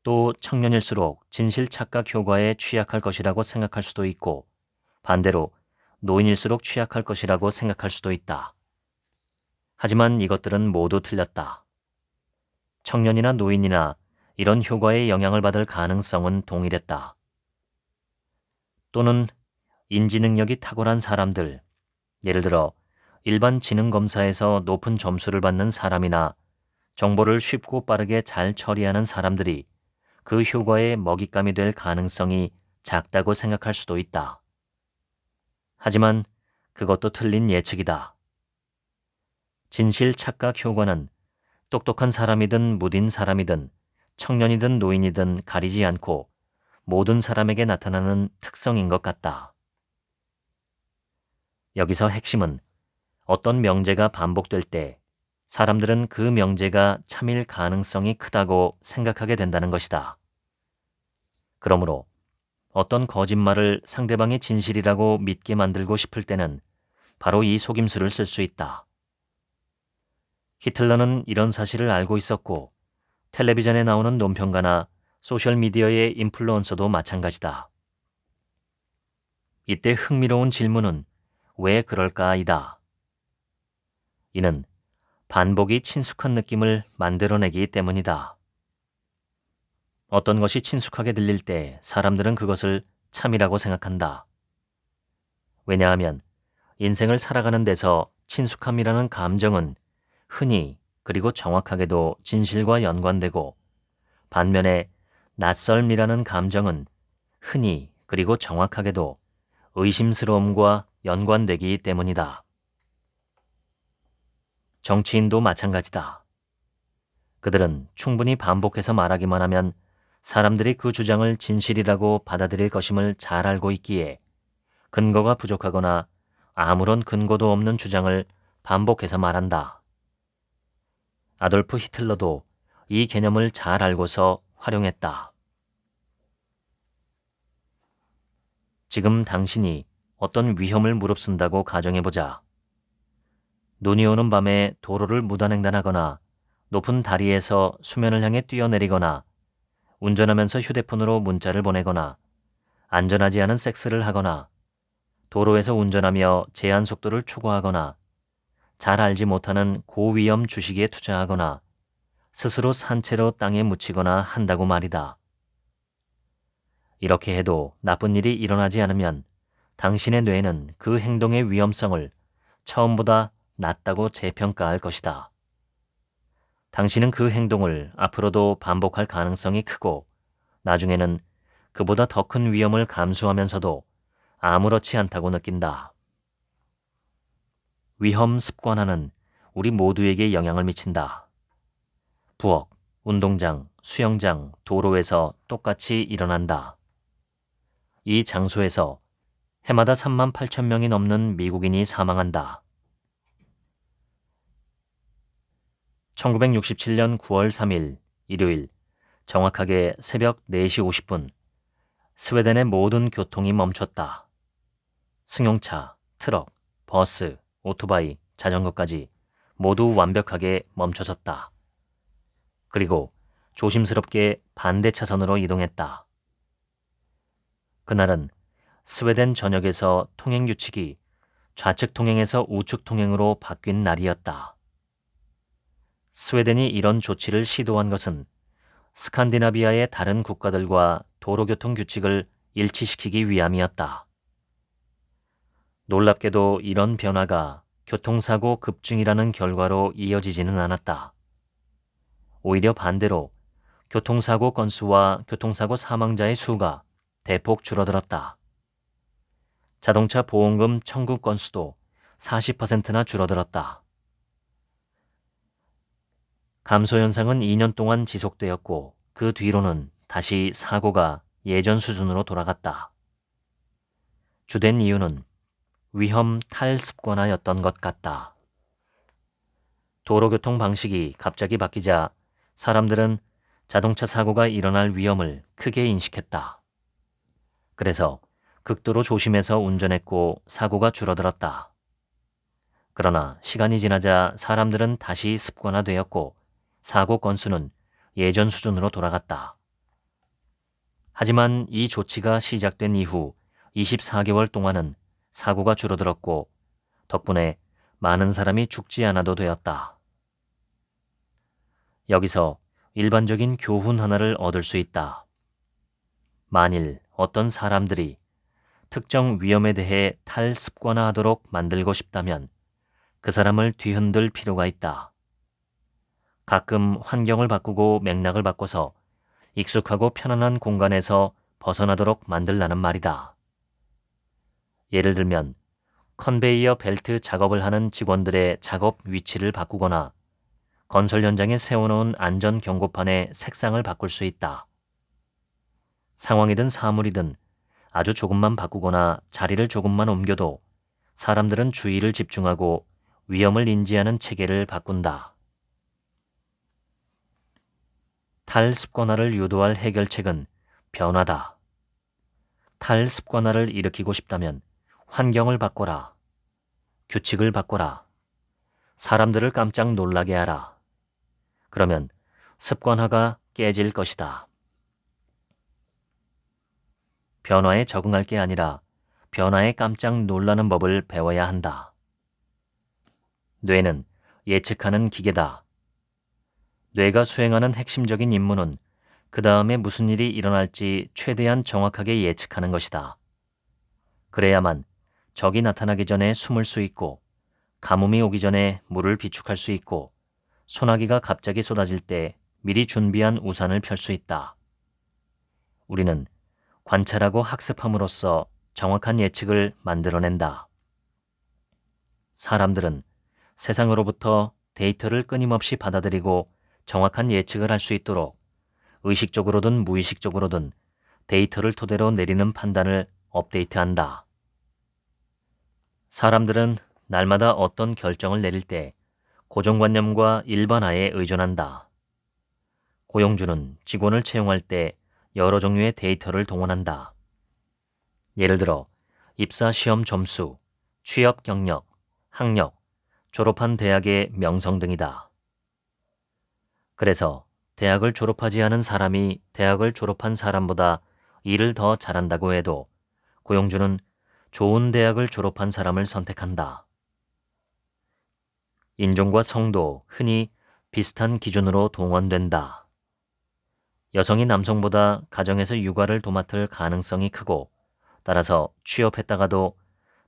또 청년일수록 진실 착각 효과에 취약할 것이라고 생각할 수도 있고 반대로 노인일수록 취약할 것이라고 생각할 수도 있다. 하지만 이것들은 모두 틀렸다. 청년이나 노인이나 이런 효과에 영향을 받을 가능성은 동일했다. 또는 인지 능력이 탁월한 사람들, 예를 들어 일반 지능 검사에서 높은 점수를 받는 사람이나 정보를 쉽고 빠르게 잘 처리하는 사람들이 그 효과에 먹잇감이 될 가능성이 작다고 생각할 수도 있다. 하지만 그것도 틀린 예측이다. 진실 착각 효과는 똑똑한 사람이든 무딘 사람이든 청년이든 노인이든 가리지 않고 모든 사람에게 나타나는 특성인 것 같다. 여기서 핵심은 어떤 명제가 반복될 때 사람들은 그 명제가 참일 가능성이 크다고 생각하게 된다는 것이다. 그러므로 어떤 거짓말을 상대방이 진실이라고 믿게 만들고 싶을 때는 바로 이 속임수를 쓸 수 있다. 히틀러는 이런 사실을 알고 있었고 텔레비전에 나오는 논평가나 소셜미디어의 인플루언서도 마찬가지다. 이때 흥미로운 질문은 왜 그럴까이다. 이는 반복이 친숙한 느낌을 만들어내기 때문이다. 어떤 것이 친숙하게 들릴 때 사람들은 그것을 참이라고 생각한다. 왜냐하면 인생을 살아가는 데서 친숙함이라는 감정은 흔히 그리고 정확하게도 진실과 연관되고 반면에 낯설미라는 감정은 흔히 그리고 정확하게도 의심스러움과 연관되기 때문이다. 정치인도 마찬가지다. 그들은 충분히 반복해서 말하기만 하면 사람들이 그 주장을 진실이라고 받아들일 것임을 잘 알고 있기에 근거가 부족하거나 아무런 근거도 없는 주장을 반복해서 말한다. 아돌프 히틀러도 이 개념을 잘 알고서 활용했다. 지금 당신이 어떤 위험을 무릅쓴다고 가정해보자. 눈이 오는 밤에 도로를 무단횡단하거나 높은 다리에서 수면을 향해 뛰어내리거나 운전하면서 휴대폰으로 문자를 보내거나 안전하지 않은 섹스를 하거나 도로에서 운전하며 제한 속도를 초과하거나 잘 알지 못하는 고위험 주식에 투자하거나 스스로 산채로 땅에 묻히거나 한다고 말이다. 이렇게 해도 나쁜 일이 일어나지 않으면 당신의 뇌는 그 행동의 위험성을 처음보다 낮다고 재평가할 것이다. 당신은 그 행동을 앞으로도 반복할 가능성이 크고 나중에는 그보다 더 큰 위험을 감수하면서도 아무렇지 않다고 느낀다. 위험 습관화는 우리 모두에게 영향을 미친다. 부엌, 운동장, 수영장, 도로에서 똑같이 일어난다. 이 장소에서 해마다 3만 8천 명이 넘는 미국인이 사망한다. 1967년 9월 3일 일요일 정확하게 새벽 4시 50분 스웨덴의 모든 교통이 멈췄다. 승용차, 트럭, 버스, 오토바이, 자전거까지 모두 완벽하게 멈춰섰다. 그리고 조심스럽게 반대 차선으로 이동했다. 그날은 스웨덴 전역에서 통행 규칙이 좌측 통행에서 우측 통행으로 바뀐 날이었다. 스웨덴이 이런 조치를 시도한 것은 스칸디나비아의 다른 국가들과 도로교통 규칙을 일치시키기 위함이었다. 놀랍게도 이런 변화가 교통사고 급증이라는 결과로 이어지지는 않았다. 오히려 반대로 교통사고 건수와 교통사고 사망자의 수가 대폭 줄어들었다. 자동차 보험금 청구 건수도 40%나 줄어들었다. 감소 현상은 2년 동안 지속되었고 그 뒤로는 다시 사고가 예전 수준으로 돌아갔다. 주된 이유는 위험 탈습관화였던 것 같다. 도로교통 방식이 갑자기 바뀌자 사람들은 자동차 사고가 일어날 위험을 크게 인식했다. 그래서 극도로 조심해서 운전했고 사고가 줄어들었다. 그러나 시간이 지나자 사람들은 다시 습관화되었고 사고 건수는 예전 수준으로 돌아갔다. 하지만 이 조치가 시작된 이후 24개월 동안은 사고가 줄어들었고 덕분에 많은 사람이 죽지 않아도 되었다. 여기서 일반적인 교훈 하나를 얻을 수 있다. 만일 어떤 사람들이 특정 위험에 대해 탈습관화하도록 만들고 싶다면 그 사람을 뒤흔들 필요가 있다. 가끔 환경을 바꾸고 맥락을 바꿔서 익숙하고 편안한 공간에서 벗어나도록 만들라는 말이다. 예를 들면 컨베이어 벨트 작업을 하는 직원들의 작업 위치를 바꾸거나 건설 현장에 세워놓은 안전 경고판의 색상을 바꿀 수 있다. 상황이든 사물이든 아주 조금만 바꾸거나 자리를 조금만 옮겨도 사람들은 주의를 집중하고 위험을 인지하는 체계를 바꾼다. 탈습관화를 유도할 해결책은 변화다. 탈습관화를 일으키고 싶다면 환경을 바꿔라. 규칙을 바꿔라. 사람들을 깜짝 놀라게 하라. 그러면 습관화가 깨질 것이다. 변화에 적응할 게 아니라 변화에 깜짝 놀라는 법을 배워야 한다. 뇌는 예측하는 기계다. 뇌가 수행하는 핵심적인 임무는 그 다음에 무슨 일이 일어날지 최대한 정확하게 예측하는 것이다. 그래야만 적이 나타나기 전에 숨을 수 있고 가뭄이 오기 전에 물을 비축할 수 있고 소나기가 갑자기 쏟아질 때 미리 준비한 우산을 펼 수 있다. 우리는 관찰하고 학습함으로써 정확한 예측을 만들어낸다. 사람들은 세상으로부터 데이터를 끊임없이 받아들이고 정확한 예측을 할 수 있도록 의식적으로든 무의식적으로든 데이터를 토대로 내리는 판단을 업데이트한다. 사람들은 날마다 어떤 결정을 내릴 때 고정관념과 일반화에 의존한다. 고용주는 직원을 채용할 때 여러 종류의 데이터를 동원한다. 예를 들어 입사 시험 점수, 취업 경력, 학력, 졸업한 대학의 명성 등이다. 그래서 대학을 졸업하지 않은 사람이 대학을 졸업한 사람보다 일을 더 잘한다고 해도 고용주는 좋은 대학을 졸업한 사람을 선택한다. 인종과 성도 흔히 비슷한 기준으로 동원된다. 여성이 남성보다 가정에서 육아를 도맡을 가능성이 크고 따라서 취업했다가도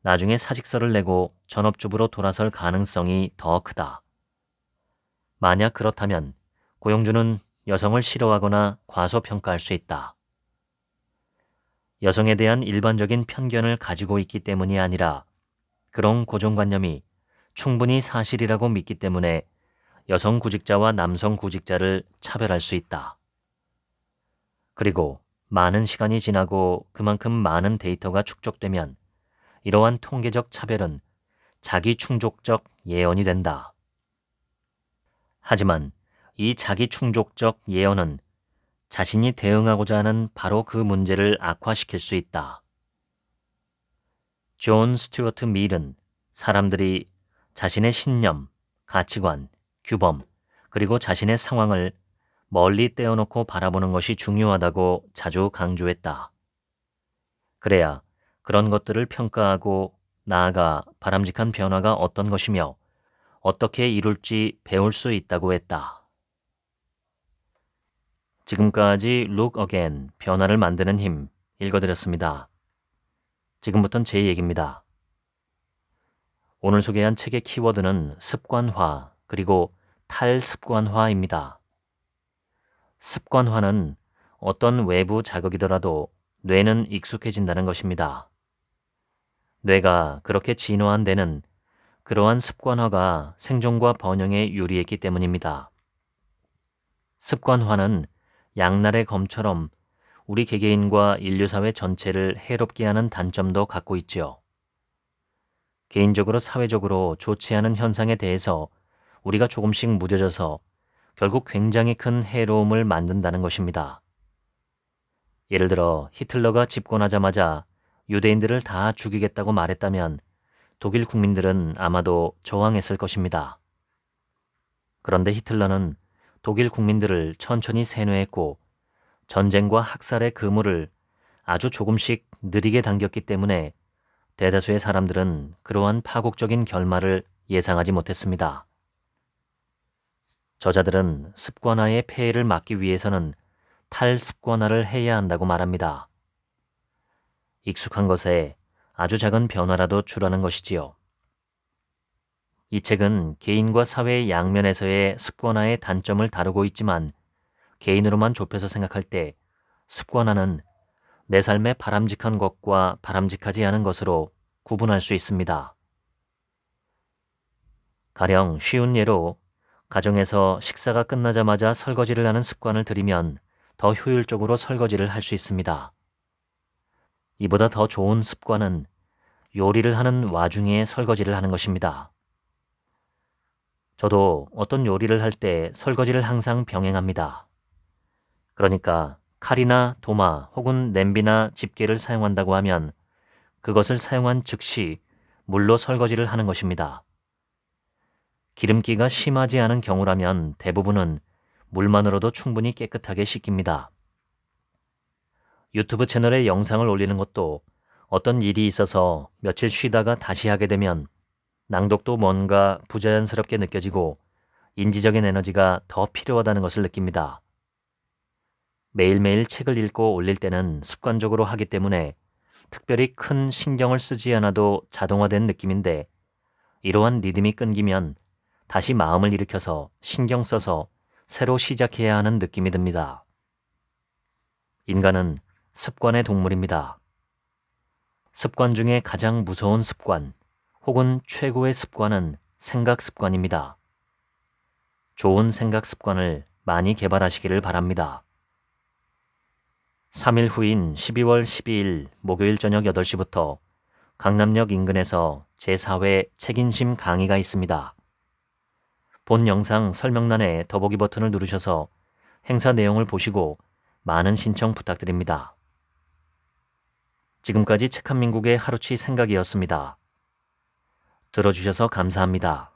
나중에 사직서를 내고 전업주부로 돌아설 가능성이 더 크다. 만약 그렇다면 고용주는 여성을 싫어하거나 과소평가할 수 있다. 여성에 대한 일반적인 편견을 가지고 있기 때문이 아니라 그런 고정관념이 충분히 사실이라고 믿기 때문에 여성 구직자와 남성 구직자를 차별할 수 있다. 그리고 많은 시간이 지나고 그만큼 많은 데이터가 축적되면 이러한 통계적 차별은 자기 충족적 예언이 된다. 하지만 이 자기 충족적 예언은 자신이 대응하고자 하는 바로 그 문제를 악화시킬 수 있다. 존 스튜어트 밀은 사람들이 자신의 신념, 가치관, 규범, 그리고 자신의 상황을 멀리 떼어놓고 바라보는 것이 중요하다고 자주 강조했다. 그래야 그런 것들을 평가하고 나아가 바람직한 변화가 어떤 것이며 어떻게 이룰지 배울 수 있다고 했다. 지금까지 Look Again, 변화를 만드는 힘 읽어드렸습니다. 지금부터는 제 얘기입니다. 오늘 소개한 책의 키워드는 습관화 그리고 탈습관화입니다. 습관화는 어떤 외부 자극이더라도 뇌는 익숙해진다는 것입니다. 뇌가 그렇게 진화한 데는 그러한 습관화가 생존과 번영에 유리했기 때문입니다. 습관화는 양날의 검처럼 우리 개개인과 인류사회 전체를 해롭게 하는 단점도 갖고 있지요. 개인적으로 사회적으로 좋지 않은 현상에 대해서 우리가 조금씩 무뎌져서 결국 굉장히 큰 해로움을 만든다는 것입니다. 예를 들어 히틀러가 집권하자마자 유대인들을 다 죽이겠다고 말했다면 독일 국민들은 아마도 저항했을 것입니다. 그런데 히틀러는 독일 국민들을 천천히 세뇌했고 전쟁과 학살의 그물을 아주 조금씩 느리게 당겼기 때문에 대다수의 사람들은 그러한 파국적인 결말을 예상하지 못했습니다. 저자들은 습관화의 폐해를 막기 위해서는 탈습관화를 해야 한다고 말합니다. 익숙한 것에 아주 작은 변화라도 주라는 것이지요. 이 책은 개인과 사회의 양면에서의 습관화의 단점을 다루고 있지만 개인으로만 좁혀서 생각할 때 습관화는 내 삶에 바람직한 것과 바람직하지 않은 것으로 구분할 수 있습니다. 가령 쉬운 예로 가정에서 식사가 끝나자마자 설거지를 하는 습관을 들이면 더 효율적으로 설거지를 할 수 있습니다. 이보다 더 좋은 습관은 요리를 하는 와중에 설거지를 하는 것입니다. 저도 어떤 요리를 할 때 설거지를 항상 병행합니다. 그러니까 칼이나 도마 혹은 냄비나 집게를 사용한다고 하면 그것을 사용한 즉시 물로 설거지를 하는 것입니다. 기름기가 심하지 않은 경우라면 대부분은 물만으로도 충분히 깨끗하게 씻깁니다. 유튜브 채널에 영상을 올리는 것도 어떤 일이 있어서 며칠 쉬다가 다시 하게 되면 낭독도 뭔가 부자연스럽게 느껴지고 인지적인 에너지가 더 필요하다는 것을 느낍니다. 매일매일 책을 읽고 올릴 때는 습관적으로 하기 때문에 특별히 큰 신경을 쓰지 않아도 자동화된 느낌인데 이러한 리듬이 끊기면 다시 마음을 일으켜서 신경 써서 새로 시작해야 하는 느낌이 듭니다. 인간은 습관의 동물입니다. 습관 중에 가장 무서운 습관 혹은 최고의 습관은 생각 습관입니다. 좋은 생각 습관을 많이 개발하시기를 바랍니다. 3일 후인 12월 12일 목요일 저녁 8시부터 강남역 인근에서 제4회 책인심 강의가 있습니다. 본 영상 설명란에 더보기 버튼을 누르셔서 행사 내용을 보시고 많은 신청 부탁드립니다. 지금까지 책 한 민국의 하루치 생각이었습니다. 들어주셔서 감사합니다.